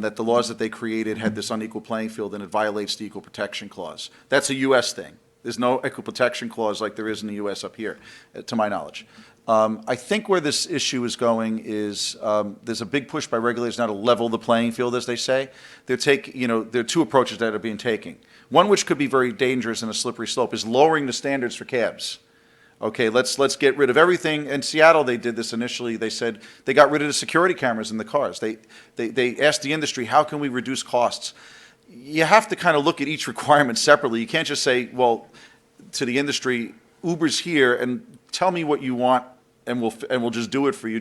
that the laws that they created had this unequal playing field and it violates the Equal Protection Clause. That's a U.S. thing. There's no Equal Protection Clause like there is in the U.S. up here, to my knowledge. I think where this issue is going is there's a big push by regulators now to level the playing field, as they say. There are two approaches that are being taken. One, which could be very dangerous and a slippery slope, is lowering the standards for cabs. Okay, let's get rid of everything. In Seattle, they did this initially. They said they got rid of the security cameras in the cars. They asked the industry, how can we reduce costs? You have to kind of look at each requirement separately. You can't just say, well, to the industry, Uber's here, and tell me what you want, and we'll just do it for you.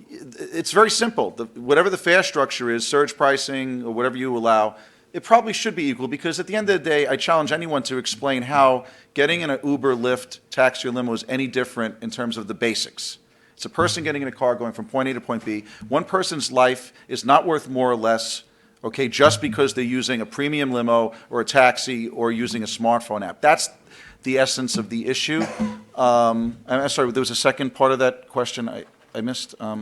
It's very simple. Whatever the fare structure is, surge pricing or whatever you allow, it probably should be equal, because at the end of the day, I challenge anyone to explain how getting in an Uber, Lyft, taxi, or limo is any different in terms of the basics. It's a person getting in a car going from point A to point B. One person's life is not worth more or less, okay, just because they're using a premium limo or a taxi or using a smartphone app. That's the essence of the issue. I'm sorry, there was a second part of that question I missed. I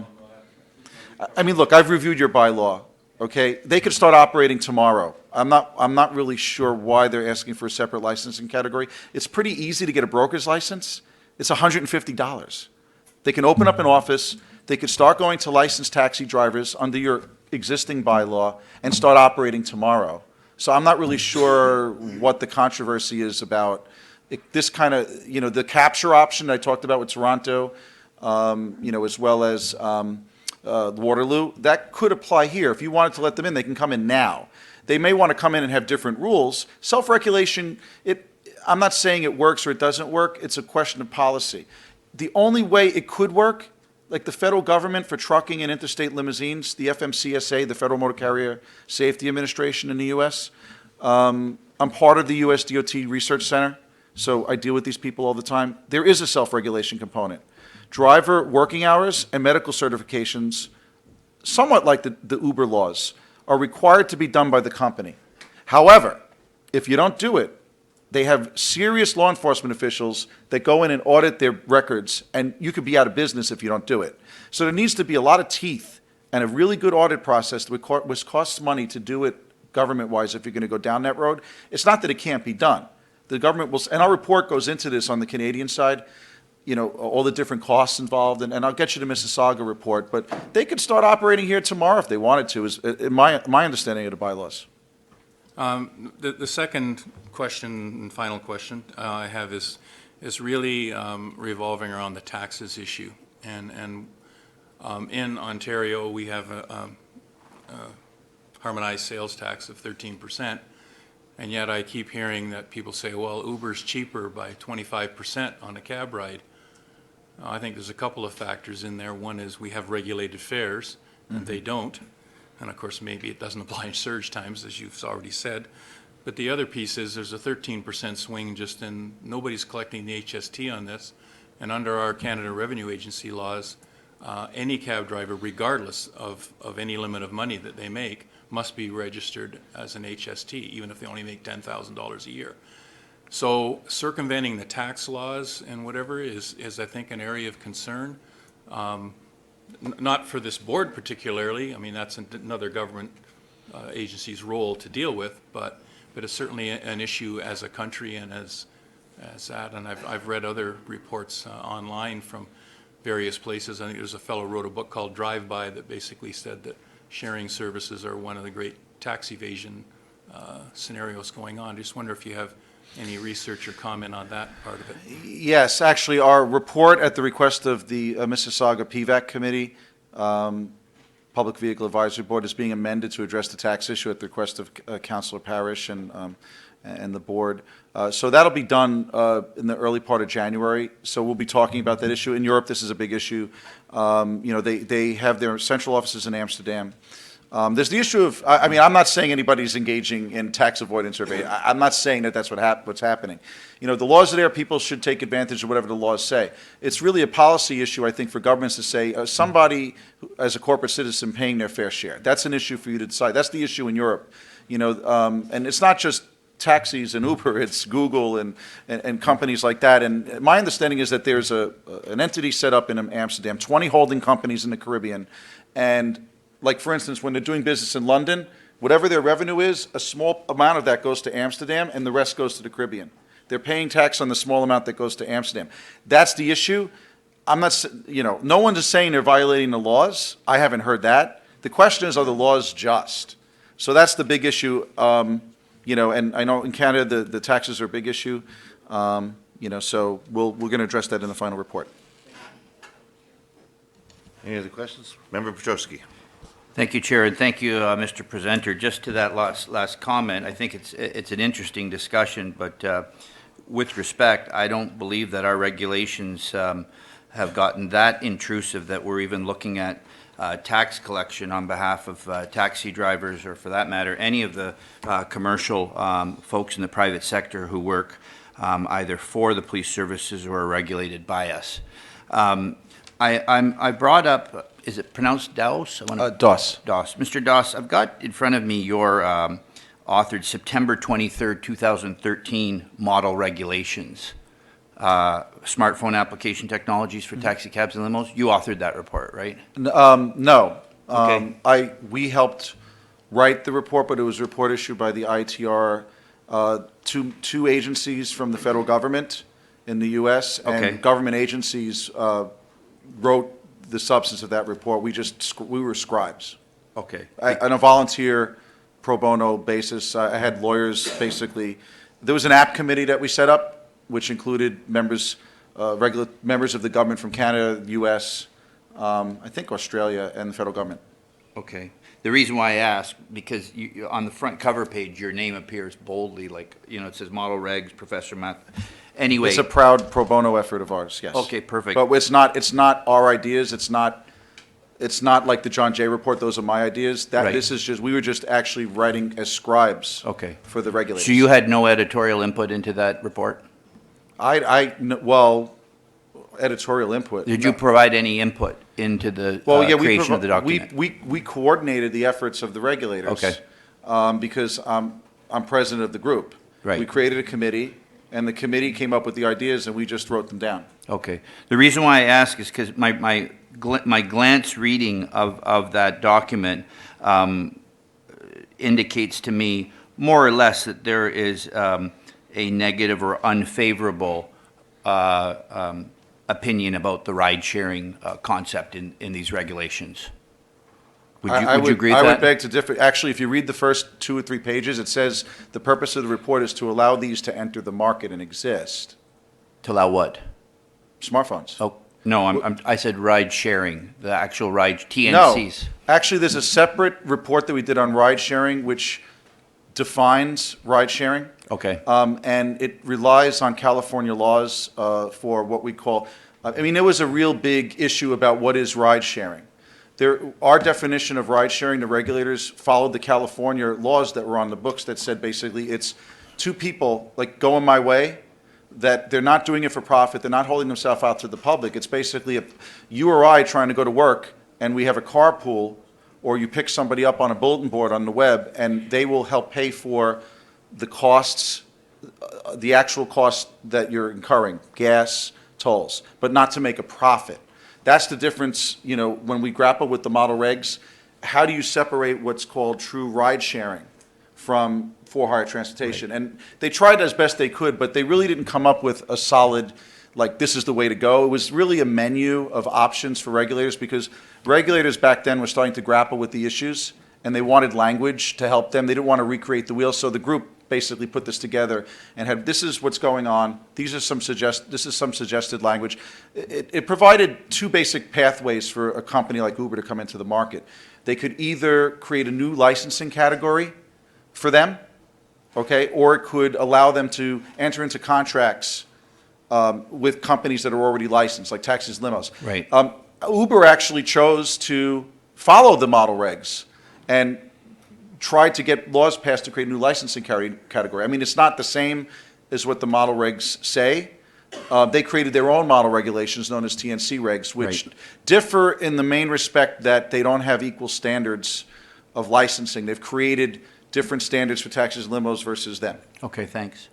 mean, look, I've reviewed your bylaw. Okay, they could start operating tomorrow. I'm not really sure why they're asking for a separate licensing category. It's pretty easy to get a broker's license. It's $150. They can open up an office. They could start going to licensed taxi drivers under your existing bylaw and start operating tomorrow. So I'm not really sure what the controversy is about this kind of, the capture option I talked about with Toronto, as well as Waterloo, that could apply here. If you wanted to let them in, they can come in now. They may want to come in and have different rules. Self-regulation, I'm not saying it works or it doesn't work. It's a question of policy. The only way it could work, like the federal government for trucking and interstate limousines, the FMCSA, the Federal Motor Carrier Safety Administration in the U.S., I'm part of the U.S. DOT Research Center, so I deal with these people all the time. There is a self-regulation component. Driver working hours and medical certifications, somewhat like the Uber laws, are required to be done by the company. However, if you don't do it, they have serious law enforcement officials that go in and audit their records, and you could be out of business if you don't do it. So there needs to be a lot of teeth and a really good audit process which costs money to do it government-wise if you're going to go down that road. It's not that it can't be done. The government will, and our report goes into this on the Canadian side, all the different costs involved, and I'll get you the Mississauga report, but they could start operating here tomorrow if they wanted to, is my understanding of the bylaws. The second question and final question I have is really revolving around the taxes issue. And in Ontario, we have a harmonized sales tax of 13%, and yet I keep hearing that people say, well, Uber's cheaper by 25% on a cab ride. I think there's a couple of factors in there. One is we have regulated fares, and they don't. And of course, maybe it doesn't apply in surge times, as you've already said. But the other piece is there's a 13% swing just in, nobody's collecting the HST on this. And under our Canada Revenue Agency laws, any cab driver, regardless of any limit of money that they make, must be registered as an HST, even if they only make $10,000 a year. So circumventing the tax laws and whatever is I think, an area of concern. Not for this board particularly. I mean, that's another government agency's role to deal with, but it's certainly an issue as a country and as that. And I've read other reports online from various places. I think there's a fellow who wrote a book called Drive By that basically said that sharing services are one of the great tax evasion scenarios going on. I just wonder if you have any research or comment on that part of it? Yes, actually, our report at the request of the Mississauga PVAC Committee, Public Vehicle Advisory Board, is being amended to address the tax issue at the request of Councillor Parrish and the board. So that'll be done in the early part of January. So we'll be talking about that issue. In Europe, this is a big issue. They have their central offices in Amsterdam. There's the issue of, I mean, I'm not saying anybody's engaging in tax avoidance or evasion. I'm not saying that that's what's happening. The laws are there, people should take advantage of whatever the laws say. It's really a policy issue, I think, for governments to say, somebody as a corporate citizen paying their fair share. That's an issue for you to decide. That's the issue in Europe. And it's not just taxis and Uber, it's Google and companies like that. And my understanding is that there's an entity set up in Amsterdam, 20 holding companies in the Caribbean, and like, for instance, when they're doing business in London, whatever their revenue is, a small amount of that goes to Amsterdam and the rest goes to the Caribbean. They're paying tax on the small amount that goes to Amsterdam. That's the issue. I'm not, no one is saying they're violating the laws. I haven't heard that. The question is, are the laws just? So that's the big issue, and I know in Canada the taxes are a big issue. So we're going to address that in the final report. Any other questions? Member Petrowski. Thank you, Chair, and thank you, Mr. Presenter. Just to that last comment, I think it's an interesting discussion, but with respect, I don't believe that our regulations have gotten that intrusive that we're even looking at tax collection on behalf of taxi drivers, or for that matter, any of the commercial folks in the private sector who work either for the police services or are regulated by us. I brought up, is it pronounced Doss? Doss. Doss. Mr. Doss, I've got in front of me your authored September 23rd, 2013 model regulations, smartphone application technologies for taxi cabs and limos. You authored that report, right? No. Okay. We helped write the report, but it was a report issued by the ITR, two agencies from the federal government in the U.S. Okay. And government agencies wrote the substance of that report. We were scribes. Okay. On a volunteer pro bono basis. I had lawyers, basically. There was an app committee that we set up, which included members of the government from Canada, U.S., I think Australia, and the federal government. Okay. The reason why I ask, because on the front cover page, your name appears boldly, like, it says Model Regs, Professor Math. Anyway. It's a proud pro bono effort of ours, yes. Okay, perfect. But it's not our ideas. It's not like the John Jay report. Those are my ideas. Right. This is we were just actually writing as scribes. Okay. For the regulators. So you had no editorial input into that report? Well, editorial input. Did you provide any input into the creation of the document? We coordinated the efforts of the regulators. Okay. Because I'm president of the group. Right. We created a committee, and the committee came up with the ideas, and we just wrote them down. Okay. The reason why I ask is because my glance reading of that document indicates to me more or less that there is a negative or unfavorable opinion about the ride-sharing concept in these regulations. Would you agree with I that? would beg to differ. Actually, if you read the first 2 or 3 pages, it says the purpose of the report is to allow these to enter the market and exist. To allow what? Smartphones. Oh, no, I said ride-sharing, the actual ride, TNCs. No, actually, there's a separate report that we did on ride sharing, which defines ride sharing. Okay. And it relies on California laws for what we call, there was a real big issue about what is ride sharing. Our definition of ride sharing, the regulators followed the California laws that were on the books that said basically it's 2 people, like going my way, that they're not doing it for profit, they're not holding themselves out to the public. It's basically you or I trying to go to work, and we have a carpool, or you pick somebody up on a bulletin board on the web, and they will help pay for the costs, the actual cost that you're incurring, gas, tolls, but not to make a profit. That's the difference, when we grapple with the model regs. How do you separate what's called true ride sharing from for-hire transportation? Right. And they tried as best they could, but they really didn't come up with a solid, this is the way to go. It was really a menu of options for regulators, because regulators back then were starting to grapple with the issues, and they wanted language to help them. They didn't want to recreate the wheel, so the group basically put this together and had, this is what's going on. This is some suggested language. It provided 2 basic pathways for a company like Uber to come into the market. They could either create a new licensing category for them, okay, or it could allow them to enter into contracts with companies that are already licensed, like taxis, limos. Right. Uber actually chose to follow the model regs and tried to get laws passed to create a new licensing category. It's not the same as what the model regs say. They created their own model regulations known as TNC regs, which differ in the main respect that they don't have equal standards of licensing. They've created different standards for taxis and limos versus them. Okay, thanks.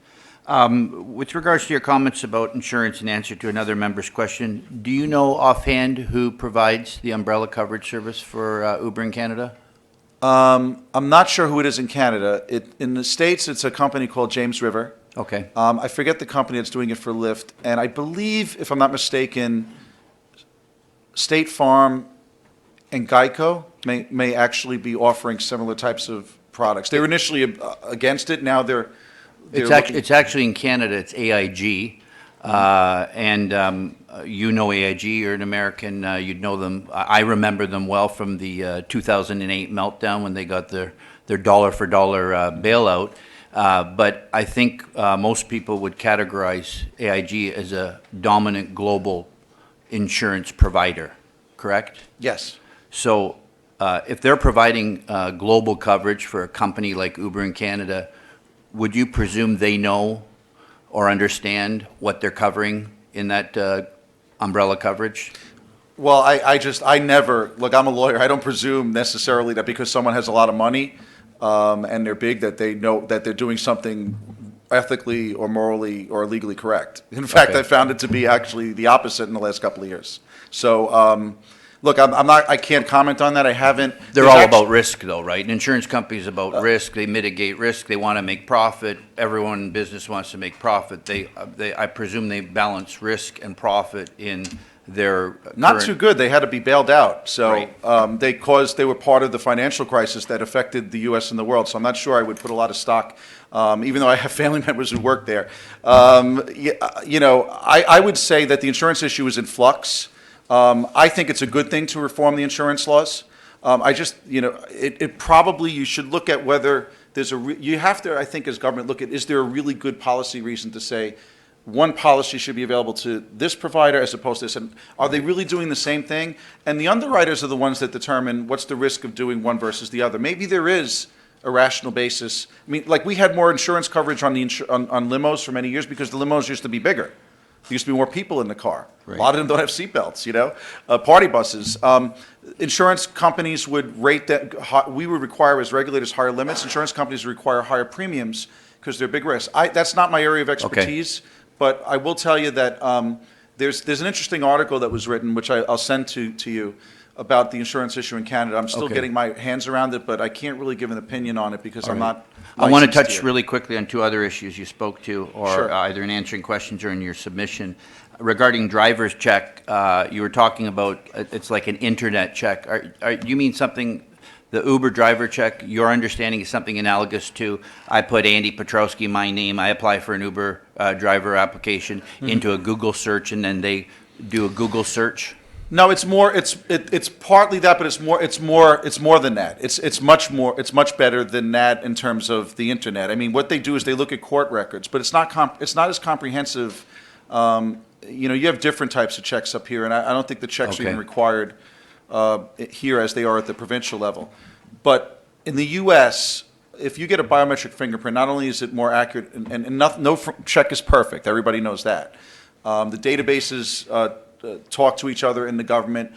With regards to your comments about insurance, in answer to another member's question, do you know offhand who provides the umbrella coverage service for Uber in Canada? I'm not sure who it is in Canada. In the States, it's a company called James River. Okay. I forget the company that's doing it for Lyft. And I believe, if I'm not mistaken, State Farm and Geico may actually be offering similar types of products. They were initially against it. Now they're It's actually in Canada, it's AIG. You know AIG, you're an American, you'd know them. I remember them well from the 2008 meltdown when they got their dollar-for-dollar bailout. But I think most people would categorize AIG as a dominant global insurance provider, correct? Yes. So if they're providing global coverage for a company like Uber in Canada, would you presume they know or understand what they're covering in that umbrella coverage? Well, I never, look, I'm a lawyer. I don't presume necessarily that because someone has a lot of money and they're big, that they know that they're doing something ethically or morally or legally correct. In fact, Okay. I found it to be actually the opposite in the last couple of years. So, look, I can't comment on that. I haven't. They're There's all actu- about risk, though, right? An insurance company is about risk. They mitigate risk. They want to make profit. Everyone in business wants to make profit. I presume they balance risk and profit in their Not current- too good. They had to be bailed out. So Right. they were part of the financial crisis that affected the U.S. and the world. So I'm not sure I would put a lot of stock, even though I have family members who work there. I would say that the insurance issue is in flux. I think it's a good thing to reform the insurance laws. It probably, you should look at whether there's you have to, I think, as government, look at, is there a really good policy reason to say, one policy should be available to this provider as opposed to this, and are they really doing the same thing? And the underwriters are the ones that determine what's the risk of doing one versus the other. Maybe there is a rational basis. I mean, like we had more insurance coverage on on limos for many years because the limos used to be bigger. There used to be more people in the car. Right. A lot of them don't have seatbelts, party buses. Insurance companies would rate that, we would require as regulators higher limits. Insurance companies require higher premiums because they're big risks. That's not my area of expertise. But I will tell you that there's an interesting article that was written, which I'll send to you, about the insurance issue in Canada. I'm still Okay. getting my hands around it, but I can't really give an opinion on it because I'm not I want to licensed touch here. really quickly on two other issues you spoke to, or Sure. either in answering questions or in your submission. Regarding driver's check, you were talking about it's like an internet check. You mean something, the Uber driver check, your understanding is something analogous to, I put Andy Petrowski, my name, I apply for an Uber driver application into a Google search, and then they do a Google search? No, it's more. It's partly that, but it's more than that. It's much better than that in terms of the internet. I mean, what they do is they look at court records, but it's not as comprehensive. You have different types of checks up here, and I don't think the checks are Okay. even required here as they are at the provincial level. But in the U.S., if you get a biometric fingerprint, not only is it more accurate, and no check is perfect. Everybody knows that. The databases talk to each other in the government.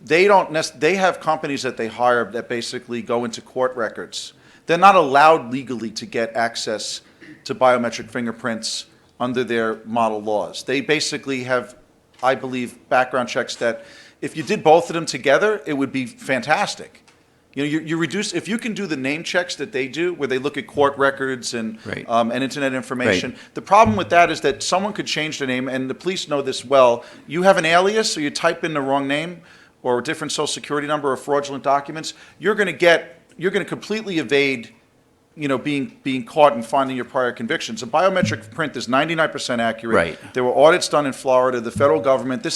They have companies that they hire that basically go into court records. They're not allowed legally to get access to biometric fingerprints under their model laws. They basically have, I believe, background checks that if you did both of them together, it would be fantastic. You reduce, if you can do the name checks that they do, where they look at court records and Right. and internet information. The problem with that is that someone could change their name, and the police know this well. You have an alias, so you type in the wrong name or a different social security number or fraudulent documents, you're going to completely evade, being caught and finding your prior convictions. A biometric print is 99% accurate. Right. There were audits done in Florida, the federal government.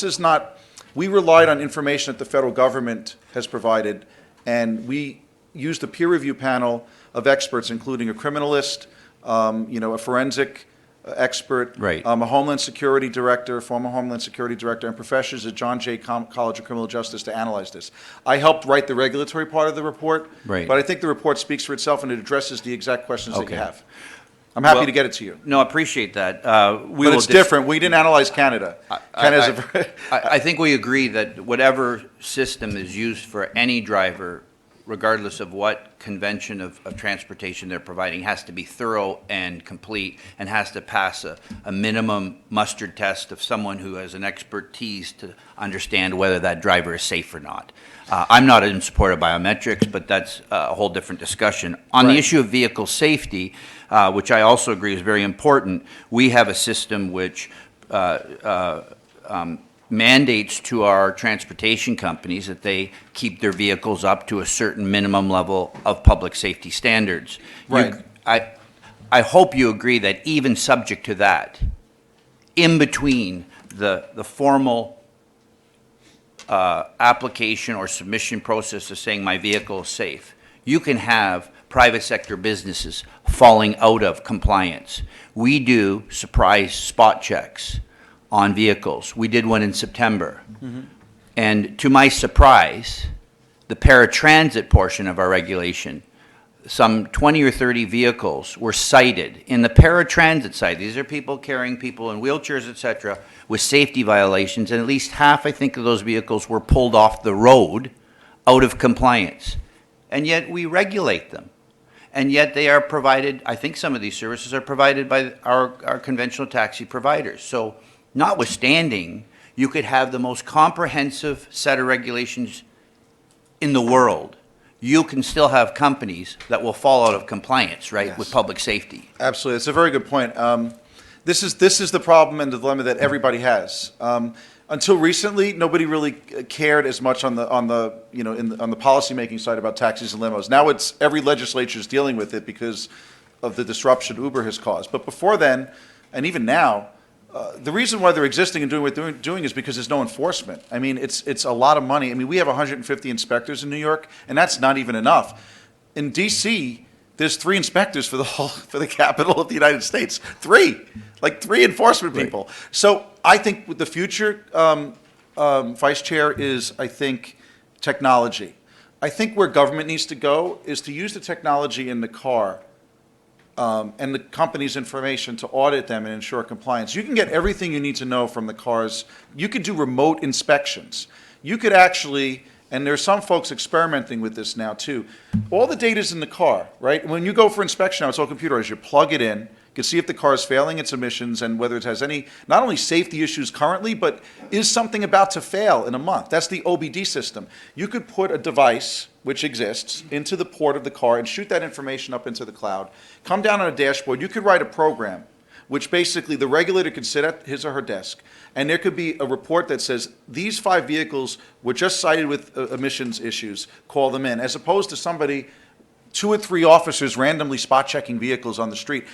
We relied on information that the federal government has provided, and we used a peer review panel of experts, including a criminalist, a forensic expert, Right. A Homeland Security director, former Homeland Security director, and professors at John Jay College of Criminal Justice to analyze this. I helped write the regulatory part of the report, Right. but I think the report speaks for itself and it addresses the exact questions that Okay. you have. I'm happy Well, to get it to you. No, I appreciate that. But it's different. We didn't analyze Canada. Canada's I think we agree that whatever system is used for any driver, regardless of what convention of transportation they're providing, has to be thorough and complete and has to pass a minimum mustard test of someone who has an expertise to understand whether that driver is safe or not. I'm not in support of biometrics, but that's a whole different discussion. On the Right. issue of vehicle safety, which I also agree is very important, we have a system which mandates to our transportation companies that they keep their vehicles up to a certain minimum level of public safety standards. Right. I hope you agree that even subject to that, in between the formal application or submission process of saying my vehicle is safe, you can have private sector businesses falling out of compliance. We do surprise spot checks on vehicles. We did one in September. And to my surprise, the paratransit portion of our regulation, some 20 or 30 vehicles were cited in the paratransit side. These are people carrying people in wheelchairs, et cetera, with safety violations, and at least half, I think, of those vehicles were pulled off the road out of compliance. And yet we regulate them. And yet they are provided, I think some of these services are provided by our conventional taxi providers. So notwithstanding, you could have the most comprehensive set of regulations in the world. You can still have companies that will fall out of compliance, right, Yes. with public safety. Absolutely. It's a very good point. This is the problem and the dilemma that everybody has. Until recently, nobody really cared as much on the on the policymaking side about taxis and limos. Now it's every legislature is dealing with it because of the disruption Uber has caused. But before then, and even now, the reason why they're existing and doing what they're doing is because there's no enforcement. I mean, it's a lot of money. I mean, we have 150 inspectors in New York, and that's not even enough. In D.C., there's 3 inspectors for the capital of the United States. 3, like 3 enforcement people. So I think with the future, Vice Chair, is I think technology. I think where government needs to go is to use the technology in the car and the company's information to audit them and ensure compliance. You can get everything you need to know from the cars. You could do remote inspections. You could actually, and there's some folks experimenting with this now too, all the data's in the car, right? When you go for inspection now, it's all computerized. You plug it in, you can see if the car is failing its emissions and whether it has any, not only safety issues currently, but is something about to fail in a month. That's the OBD system. You could put a device, which exists, into the port of the car and shoot that information up into the cloud, come down on a dashboard. You could write a program which basically the regulator could sit at his or her desk, and there could be a report that says, these 5 vehicles were just cited with emissions issues, call them in, as opposed to somebody, 2 or 3 officers randomly spot checking vehicles on the street.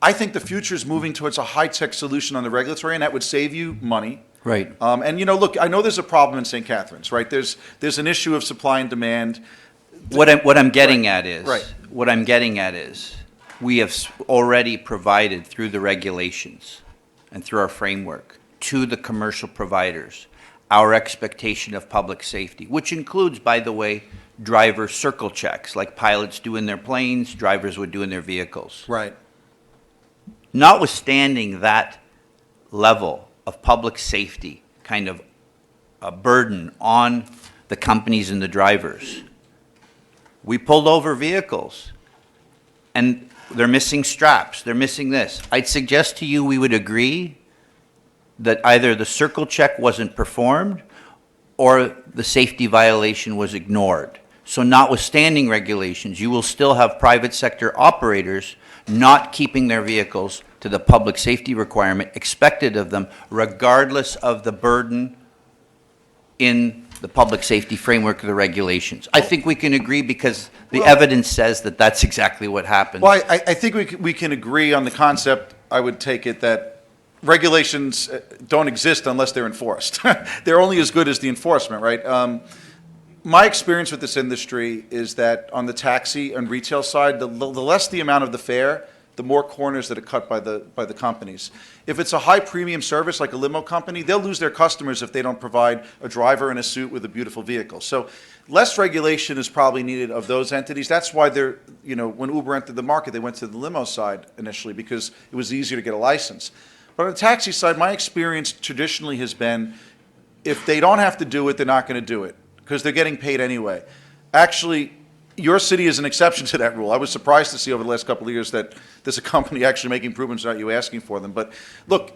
I think the future is moving towards a high-tech solution on the regulatory, and that would save you money. Right. And look, I know there's a problem in St. Catharines, right? There's an issue of supply and demand. What I'm getting at is, Right. what I'm getting at is, we have already provided through the regulations and through our framework to the commercial providers our expectation of public safety, which includes, by the way, driver circle checks, like pilots do in their planes, drivers would do in their vehicles. Right. Notwithstanding that level of public safety kind of a burden on the companies and the drivers, we pulled over vehicles and they're missing straps, they're missing this. I'd suggest to you we would agree that either the circle check wasn't performed or the safety violation was ignored. So notwithstanding regulations, you will still have private sector operators not keeping their vehicles to the public safety requirement expected of them, regardless of the burden in the public safety framework of the regulations. I think we can agree because the evidence says that that's exactly what happened. Well, I think we can agree on the concept, I would take it, that regulations don't exist unless they're enforced. They're only as good as the enforcement, right? My experience with this industry is that on the taxi and retail side, the less the amount of the fare, the more corners that are cut by the companies. If it's a high premium service like a limo company, they'll lose their customers if they don't provide a driver in a suit with a beautiful vehicle. So less regulation is probably needed of those entities. That's why they're, when Uber entered the market, they went to the limo side initially because it was easier to get a license. But on the taxi side, my experience traditionally has been if they don't have to do it, they're not going to do it because they're getting paid anyway. Actually, your city is an exception to that rule. I was surprised to see over the last couple of years that there's a company actually making improvements without you asking for them. But look,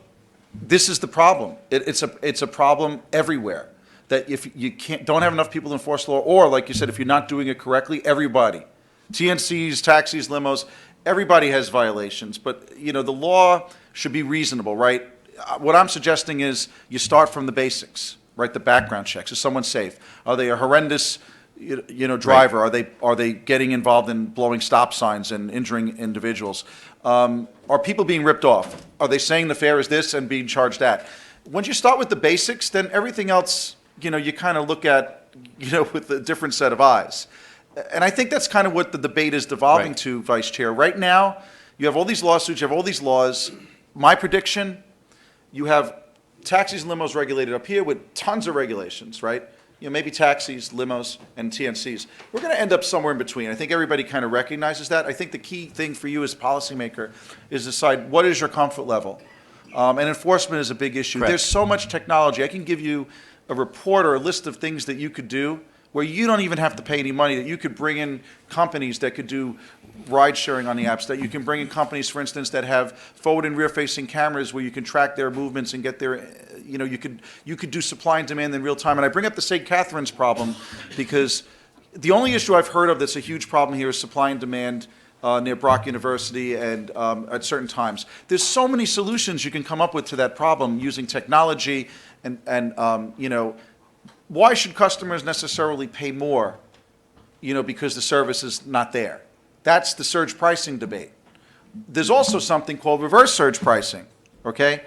this is the problem. It's a problem everywhere. That if you don't have enough people to enforce the law, or like you said, if you're not doing it correctly, everybody, TNCs, taxis, limos, everybody has violations. But the law should be reasonable, right? What I'm suggesting is you start from the basics, right? The background checks. Is someone safe? Are they a horrendous driver? Are they getting involved in blowing stop signs and injuring individuals? Are people being ripped off? Are they saying the fare is this and being charged that? Once you start with the basics, then everything else, you kind of look at, with a different set of eyes. And I think that's kind of what the debate is devolving Right. to, Vice Chair. Right now, you have all these lawsuits, you have all these laws. My prediction, you have taxis and limos regulated up here with tons of regulations, right? Maybe taxis, limos, and TNCs. We're going to end up somewhere in between. I think everybody kind of recognizes that. I think the key thing for you as a policymaker is decide what is your comfort level. And enforcement is a big issue. Correct. There's so much technology. I can give you a report or a list of things that you could do where you don't even have to pay any money, that you could bring in companies that could do ride sharing on the apps, that you can bring in companies, for instance, that have forward and rear facing cameras where you can track their movements and get their, you could do supply and demand in real time. And I bring up the St. Catherine's problem because the only issue I've heard of that's a huge problem here is supply and demand near Brock University and at certain times. There's so many solutions you can come up with to that problem using technology and why should customers necessarily pay more, because the service is not there? That's the surge pricing debate. There's also something called reverse surge pricing, okay?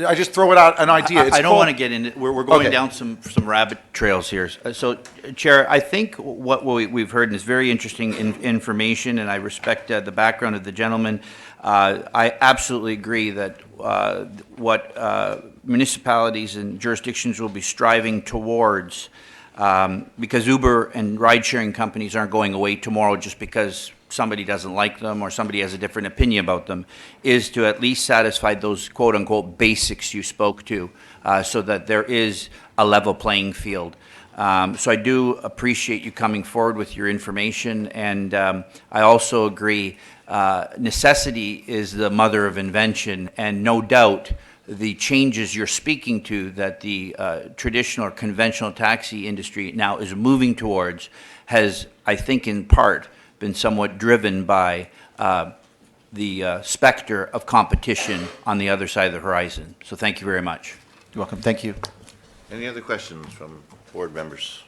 I just throw it out, an idea. I don't want to get into, we're going Okay. down some rabbit trails here. So, Chair, I think what we've heard is very interesting information, and I respect the background of the gentleman. I absolutely agree that what municipalities and jurisdictions will be striving towards, because Uber and ride-sharing companies aren't going away tomorrow just because somebody doesn't like them or somebody has a different opinion about them, is to at least satisfy those quote-unquote basics you spoke to, so that there is a level playing field. So I do appreciate you coming forward with your information, and I also agree necessity is the mother of invention, and no doubt the changes you're speaking to that the traditional or conventional taxi industry now is moving towards has, I think, in part been somewhat driven by the specter of competition on the other side of the horizon. So thank you very much. You're welcome. Thank you. Any other questions from board members?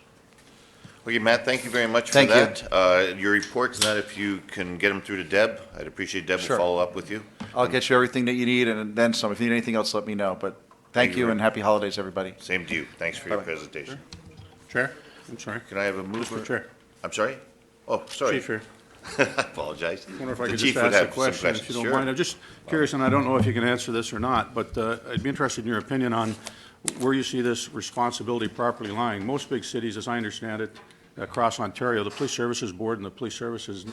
Okay, Matt, thank you very much for Thank you. that. Your reports and that, if you can get them through to Deb, I'd appreciate Deb will Sure. follow up with you. I'll get you everything that you need and then some. If you need anything else, let me know. But thank you and happy holidays, everybody. Same to you. Thanks for your Bye-bye. presentation. Chair? I'm sorry. Can I have a mover? Mr. Chair. I'm sorry? Oh, sorry. Chief here. I apologize. I wonder if I The could chief just would ask a have some question, if you questions. don't Sure. mind. I'm just curious, and I don't know if you can answer this or not, but I'd be interested in your opinion on where you see this responsibility properly lying. Most big cities, as I understand it, across Ontario, the Police Services Board and the Police Services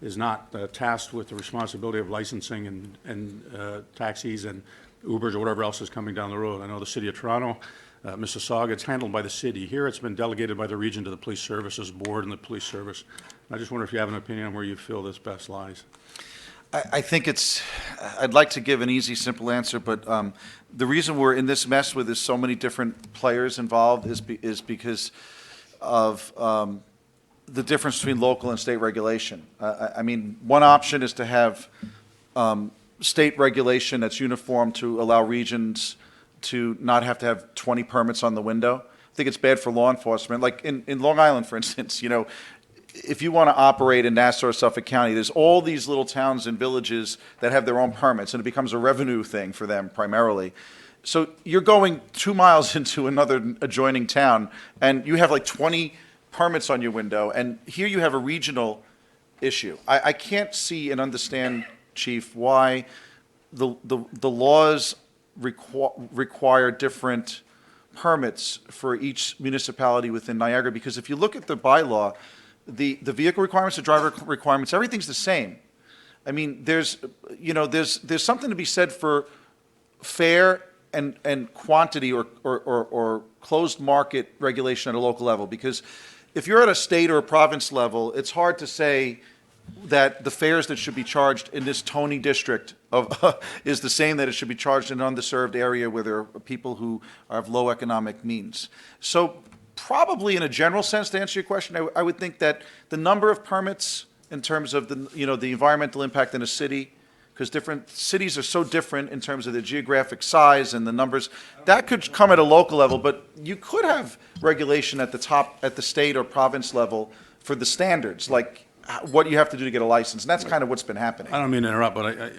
is not tasked with the responsibility of licensing and taxis and Ubers or whatever else is coming down the road. I know the City of Toronto, Mississauga, it's handled by the city. Here, it's been delegated by the region to the Police Services Board and the Police Service. I just wonder if you have an opinion on where you feel this best lies. I think I'd like to give an easy, simple answer, but the reason we're in this mess with so many different players involved is because of the difference between local and state regulation. I mean, one option is to have state regulation that's uniform to allow regions to not have to have 20 permits on the window. I think it's bad for law enforcement. Like in Long Island, for instance, if you want to operate in Nassau or Suffolk County, there's all these little towns and villages that have their own permits, and it becomes a revenue thing for them primarily. So you're going 2 miles into another adjoining town, and you have like 20 permits on your window, and here you have a regional issue. I can't see and understand, Chief, why the laws require different permits for each municipality within Niagara, because if you look at the bylaw, the vehicle requirements, the driver requirements, everything's the same. I mean, there's something to be said for fair and quantity or closed market regulation at a local level, because if you're at a state or a province level, it's hard to say that the fares that should be charged in this Tony district is the same that it should be charged in an underserved area where there are people who have low economic means. So probably in a general sense, to answer your question, I would think that the number of permits in terms of the environmental impact in a city because different cities are so different in terms of the geographic size and the numbers. That could come at a local level, but you could have regulation at the top, at the state or province level for the standards, like what you have to do to get a license, and that's kind of what's been happening. I don't mean to interrupt, but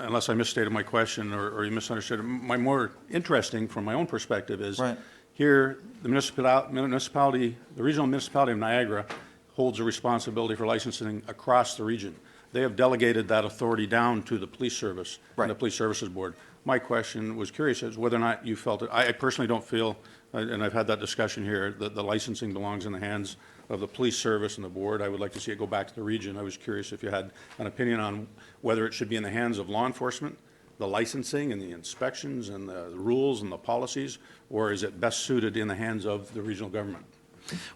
unless I misstated my question or you misunderstood it, my more interesting from my own perspective is Right. here, the municipality, the regional municipality of Niagara holds a responsibility for licensing across the region. They have delegated that authority down to the police service and the Right. police services board. My question was curious as whether or not you felt it. I personally don't feel, and I've had that discussion here, that the licensing belongs in the hands of the police service and the board. I would like to see it go back to the region. I was curious if you had an opinion on whether it should be in the hands of law enforcement, the licensing and the inspections and the rules and the policies, or is it best suited in the hands of the regional government?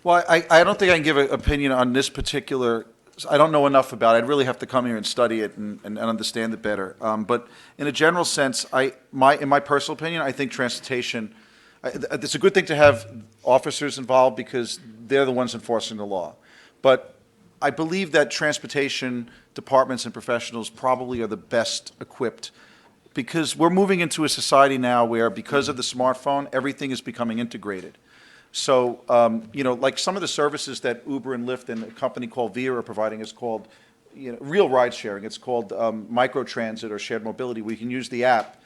Well, I don't think I can give an opinion on this particular, I don't know enough about it. I'd really have to come here and study it and understand it better. But in a general sense, in my personal opinion, I think transportation, it's a good thing to have officers involved because they're the ones enforcing the law. But I believe that transportation departments and professionals probably are the best equipped because we're moving into a society now where, because of the smartphone, everything is becoming integrated. So, like some of the services that Uber and Lyft and a company called Via are providing is called, real ride sharing. It's called microtransit or shared mobility. We can use the app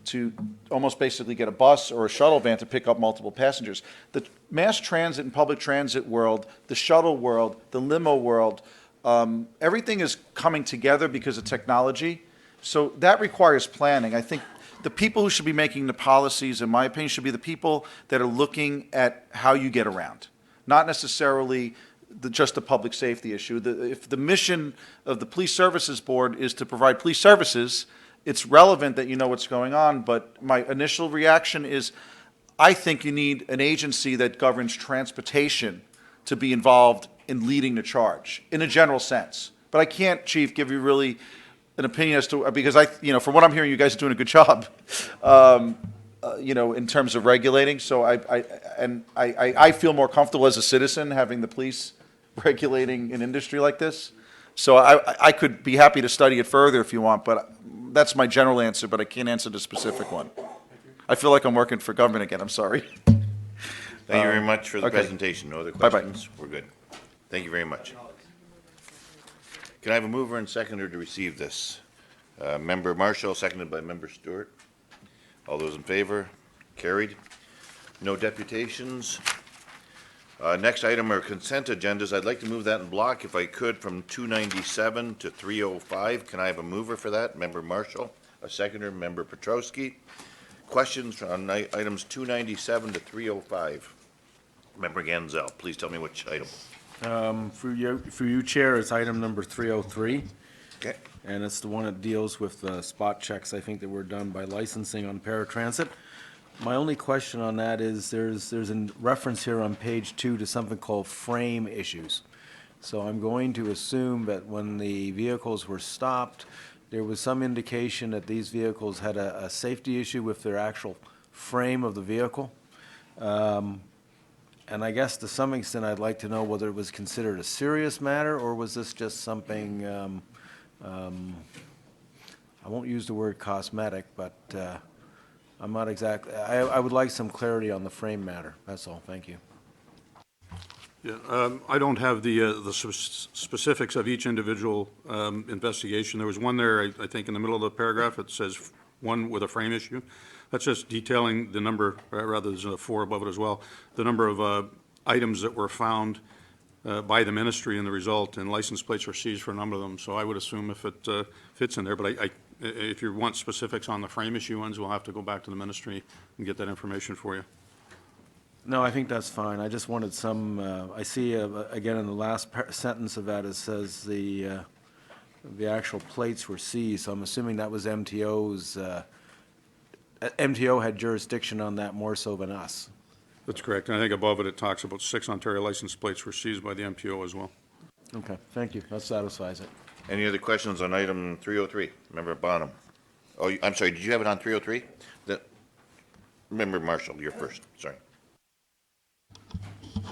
to almost basically get a bus or a shuttle van to pick up multiple passengers. The mass transit and public transit world, the shuttle world, the limo world, everything is coming together because of technology. So that requires planning. I think the people who should be making the policies, in my opinion, should be the people that are looking at how you get around, not necessarily just the public safety issue. If the mission of the Police Services Board is to provide police services, it's relevant that you know what's going on, but my initial reaction is I think you need an agency that governs transportation to be involved in leading the charge, in a general sense. But I can't, Chief, give you really an opinion as to, because from what I'm hearing, you guys are doing a good job, in terms of regulating. So I feel more comfortable as a citizen having the police regulating an industry like this. So I could be happy to study it further if you want, but that's my general answer, but I can't answer the specific one. I feel like I'm working for government again, I'm sorry. Thank you very much for the okay. presentation. No other Bye-bye. questions? We're good. Thank you very much. Can I have a mover and seconder to receive this? Member Marshall, seconded by Member Stewart. All those in favor? Carried. No deputations. Next item are consent agendas. I'd like to move that in block, if I could, from 297 to 305. Can I have a mover for that? Member Marshall, a seconder, Member Petrowski. Questions on items 297 to 305? Member Ganzel, please tell me which item. For you, Chair, it's item number 303, Okay. and it's the one that deals with the spot checks, I think, that were done by licensing on paratransit. My only question on that is there's a reference here on page 2 to something called frame issues. So I'm going to assume that when the vehicles were stopped, there was some indication that these vehicles had a safety issue with their actual frame of the vehicle. And I guess to some extent, I'd like to know whether it was considered a serious matter, or was this just something, I won't use the word cosmetic, but I'm not exactly, I would like some clarity on the frame matter. That's all. Thank you. Yeah, I don't have the specifics of each individual investigation. There was one there, I think, in the middle of the paragraph, it says one with a frame issue. That's just detailing the number, rather there's a 4 above it as well, the number of items that were found by the ministry in the result, and license plates were seized for a number of them. So I would assume if it fits in there, but if you want specifics on the frame issue ones, we'll have to go back to the ministry and get that information for you. No, I think that's fine. I just wanted some, I see, again, in the last sentence of that, it says the actual plates were seized, so I'm assuming that was MTO's, MTO had jurisdiction on that more so than us. That's correct. And I think above it, it talks about 6 Ontario license plates were seized by the MTO as well. Okay, thank you. That satisfies it. Any other questions on item 303? Member Bonham. Oh, I'm sorry, did you have it on 303? Member Marshall, you're first, sorry.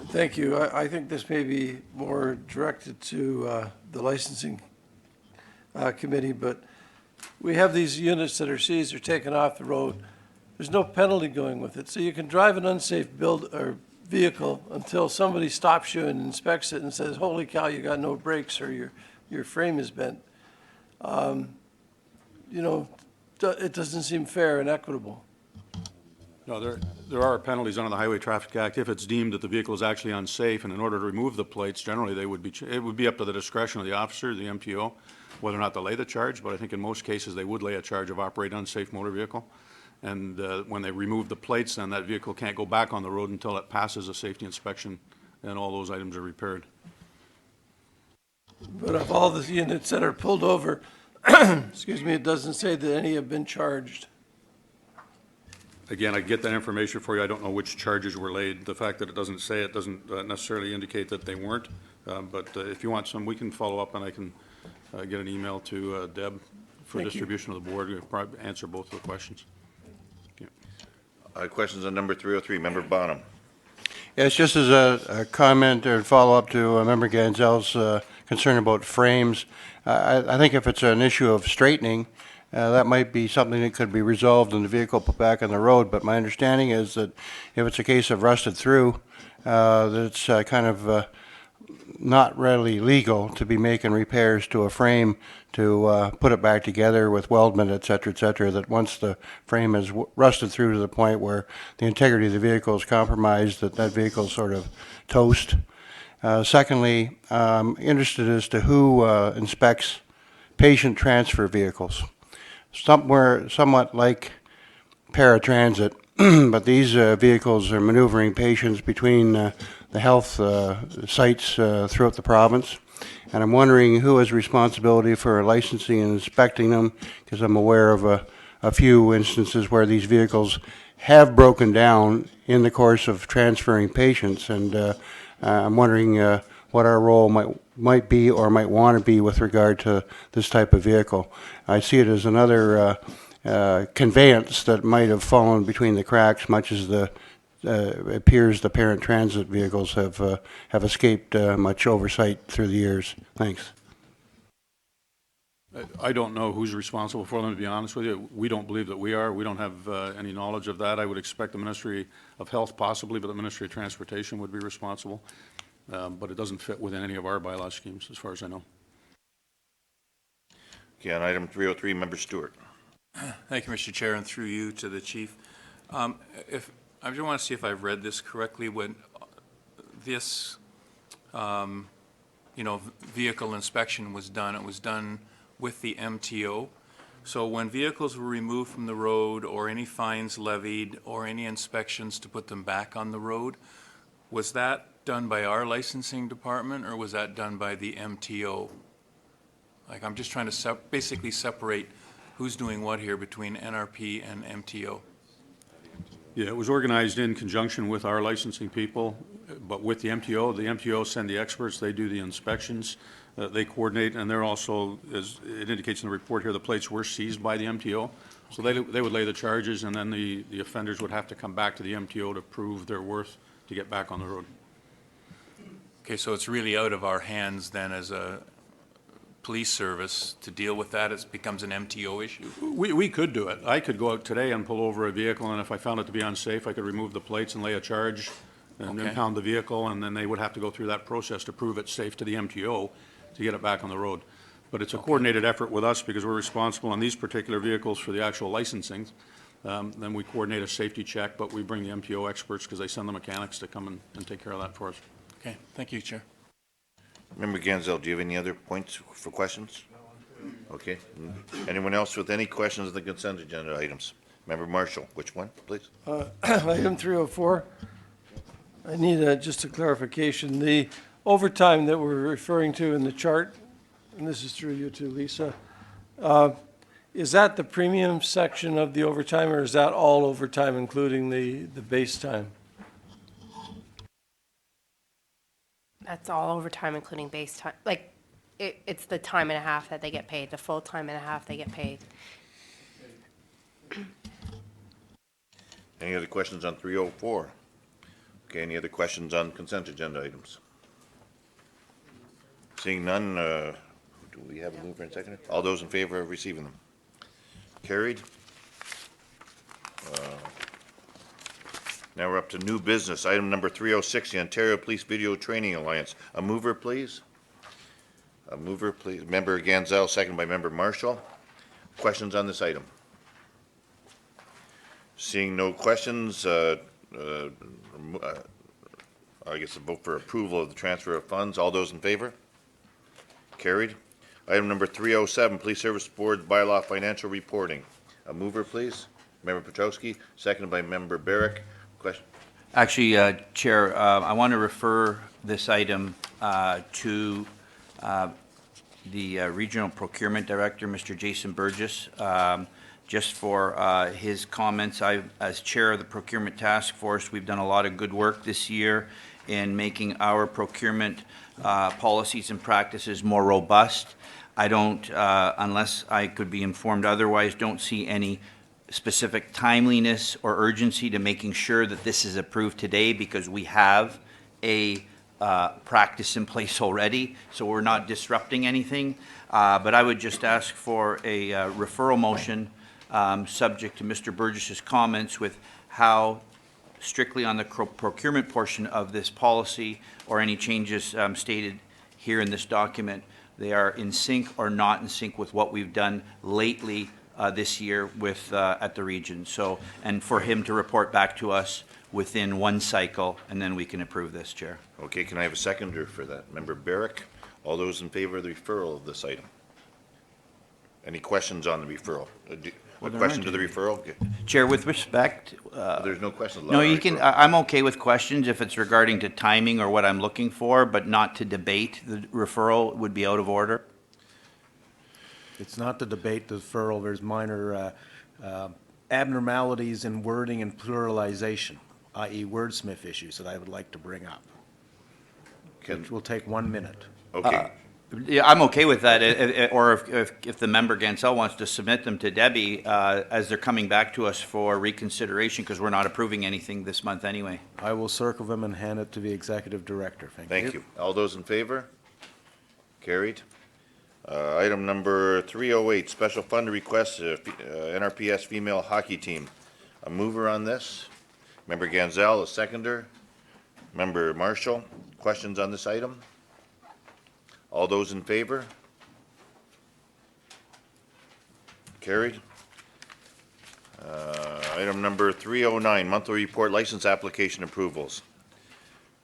Thank you. I think this may be more directed to the licensing committee, but we have these units that are seized or taken off the road. There's no penalty going with it. So you can drive an unsafe build or vehicle until somebody stops you and inspects it and says, holy cow, you got no brakes or your frame is bent. You know, it doesn't seem fair and equitable. No, there are penalties under the Highway Traffic Act if it's deemed that the vehicle is actually unsafe, and in order to remove the plates, generally, it would be up to the discretion of the officer, the MTO, whether or not to lay the charge, but I think in most cases, they would lay a charge of operate unsafe motor vehicle. And when they remove the plates, then that vehicle can't go back on the road until it passes a safety inspection and all those items are repaired. But of all the units that are pulled over, excuse me, it doesn't say that any have been charged. Again, I get that information for you. I don't know which charges were laid. The fact that it doesn't say it doesn't necessarily indicate that they weren't. But if you want some, we can follow up and I can get an email to Deb for Thank you. distribution of the board. We'll probably answer both of the questions. Questions on number 303, Member Bonham. Yes, just as a comment or follow-up to Member Ganzel's concern about frames, I think if it's an issue of straightening, that might be something that could be resolved and the vehicle put back on the road. But my understanding is that if it's a case of rusted through, that it's kind of not really legal to be making repairs to a frame to put it back together with weldment, et cetera, that once the frame is rusted through to the point where the integrity of the vehicle is compromised, that vehicle is sort of toast. Secondly, I'm interested as to who inspects patient transfer vehicles. Somewhat like paratransit, but these vehicles are maneuvering patients between the health sites throughout the province. And I'm wondering who has responsibility for licensing and inspecting them, because I'm aware of a few instances where these vehicles have broken down in the course of transferring patients. And I'm wondering what our role might be or might want to be with regard to this type of vehicle. I see it as another conveyance that might have fallen between the cracks, much as it appears the parent transit vehicles have escaped much oversight through the years. Thanks. I don't know who's responsible for them, to be honest with you. We don't believe that we are. We don't have any knowledge of that. I would expect the Ministry of Health possibly, but the Ministry of Transportation would be responsible. But it doesn't fit within any of our bylaw schemes, as far as I know. Okay, on item 303, Member Stewart. Thank you, Mr. Chair, and through you to the chief. I just want to see if I've read this correctly. When this, vehicle inspection was done, it was done with the MTO. So when vehicles were removed from the road, or any fines levied, or any inspections to put them back on the road, was that done by our licensing department, or was that done by the MTO? Like, I'm just trying to basically separate who's doing what here between NRP and MTO. Yeah, it was organized in conjunction with our licensing people, but with the MTO. The MTO send the experts, they do the inspections, they coordinate, and they're also, as it indicates in the report here, the plates were seized by the MTO. So they would lay the charges, and then the offenders would have to come back to the MTO to prove their worth to get back on the road. Okay, so it's really out of our hands then as a police service to deal with that. It becomes an MTO issue. We could do it. I could go out today and pull over a vehicle, and if I found it to be unsafe, I could remove the plates and lay a charge and Okay. impound the vehicle, and then they would have to go through that process to prove it's safe to the MTO to get it back on the road. But it's a coordinated effort with us because we're responsible on these particular vehicles for the actual licensing. Then we coordinate a safety check, but we bring the MTO experts because they send the mechanics to come and take care of that for us. Okay, thank you, Chair. Member Ganzel, do you have any other points for questions? Okay. Anyone else with any questions on the consent agenda items? Member Marshall, which one, please? Item 304, I need just a clarification. The overtime that we're referring to in the chart, and this is through you too, Lisa, is that the premium section of the overtime, or is that all overtime, including the base time? That's all overtime, including base time. Like, it's the time and a half that they get paid, the full time and a half they get paid. Any other questions on 304? Okay, any other questions on consent agenda items? Seeing none, do we have a mover and seconder? All those in favor of receiving them? Carried. Now we're up to new business. Item number 306, the Ontario Police Video Training Alliance. A mover, please. A mover, please. Member Ganzel, second by Member Marshall. Questions on this item? Seeing no questions, I guess a vote for approval of the transfer of funds. All those in favor? Carried. Item number 307, Police Service Board Bylaw Financial Reporting. A mover, please. Member Petrowski, seconded by Member Barrick. Question? Actually, Chair, I want to refer this item to the Regional Procurement Director, Mr. Jason Burgess, just for his comments. As Chair of the Procurement Task Force, we've done a lot of good work this year in making our procurement policies and practices more robust. I don't, unless I could be informed otherwise, don't see any specific timeliness or urgency to making sure that this is approved today, because we have a practice in place already, so we're not disrupting anything. But I would just ask for a referral motion subject to Mr. Burgess's comments with how strictly on the procurement portion of this policy or any changes stated here in this document, they are in sync or not in sync with what we've done lately this year with at the region. So, and for him to report back to us within one cycle, and then we can approve this, Chair. Okay, can I have a seconder for that? Member Barrick, all those in favor of the referral of this item? Any questions on the referral? A there question aren't to the referral? Okay. Chair, with respect, There's no questions. no, you can, I'm okay with questions if it's regarding to timing or what I'm looking for, but not to debate. The referral would be out of order. It's not to debate the deferral. There's minor abnormalities in wording and pluralization, i.e. wordsmith issues that I would like to bring up. Which will take 1 minute. Okay, Yeah, I'm okay with that, or if the member Gansell wants to submit them to Debbie as they're coming back to us for reconsideration, because we're not approving anything this month anyway. I will circle them and hand it to the executive director. thank you. All those in favor? Carried. Item number 308, special fund request, NRPS female hockey team. A mover on this? Member Ganzel, a seconder. Member Marshall, questions on this item? All those in favor? Carried. Item number 309, monthly report license application approvals.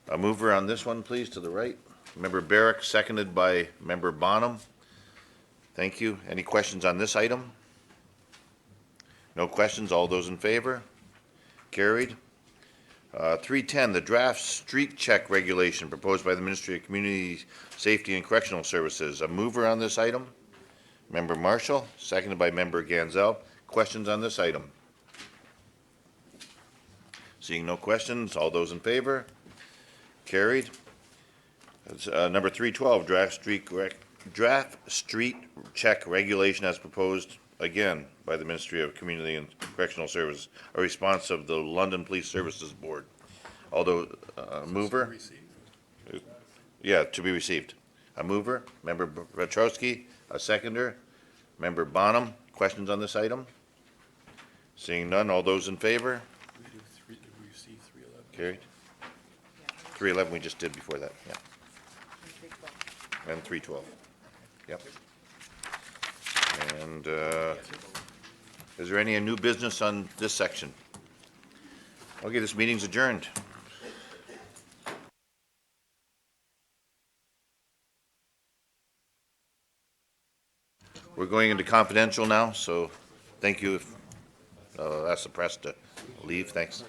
A mover on this one, please, to the right. Member Barrick, seconded by Member Bonham. Thank you. Any questions on this item? No questions. All those in favor? Carried. 310, the draft street check regulation proposed by the Ministry of Community Safety and Correctional Services. A mover on this item? Member Marshall, seconded by Member Ganzel. Questions on this item? Seeing no questions, all those in favor? Carried. Number 312, draft street check regulation as proposed, again, by the Ministry of Community and Correctional Services, a response of the London Police Services Board. Although, mover? Yeah, to be received. A mover, Member Petrowski, a seconder, Member Bonham. Questions on this item? Seeing none, all those in favor? Carried. 311 we just did before that, yeah. And 312. Yep. And is there any new business on this section? Okay, this meeting's adjourned. We're going into confidential now, so thank you. Ask the press to leave. Thanks.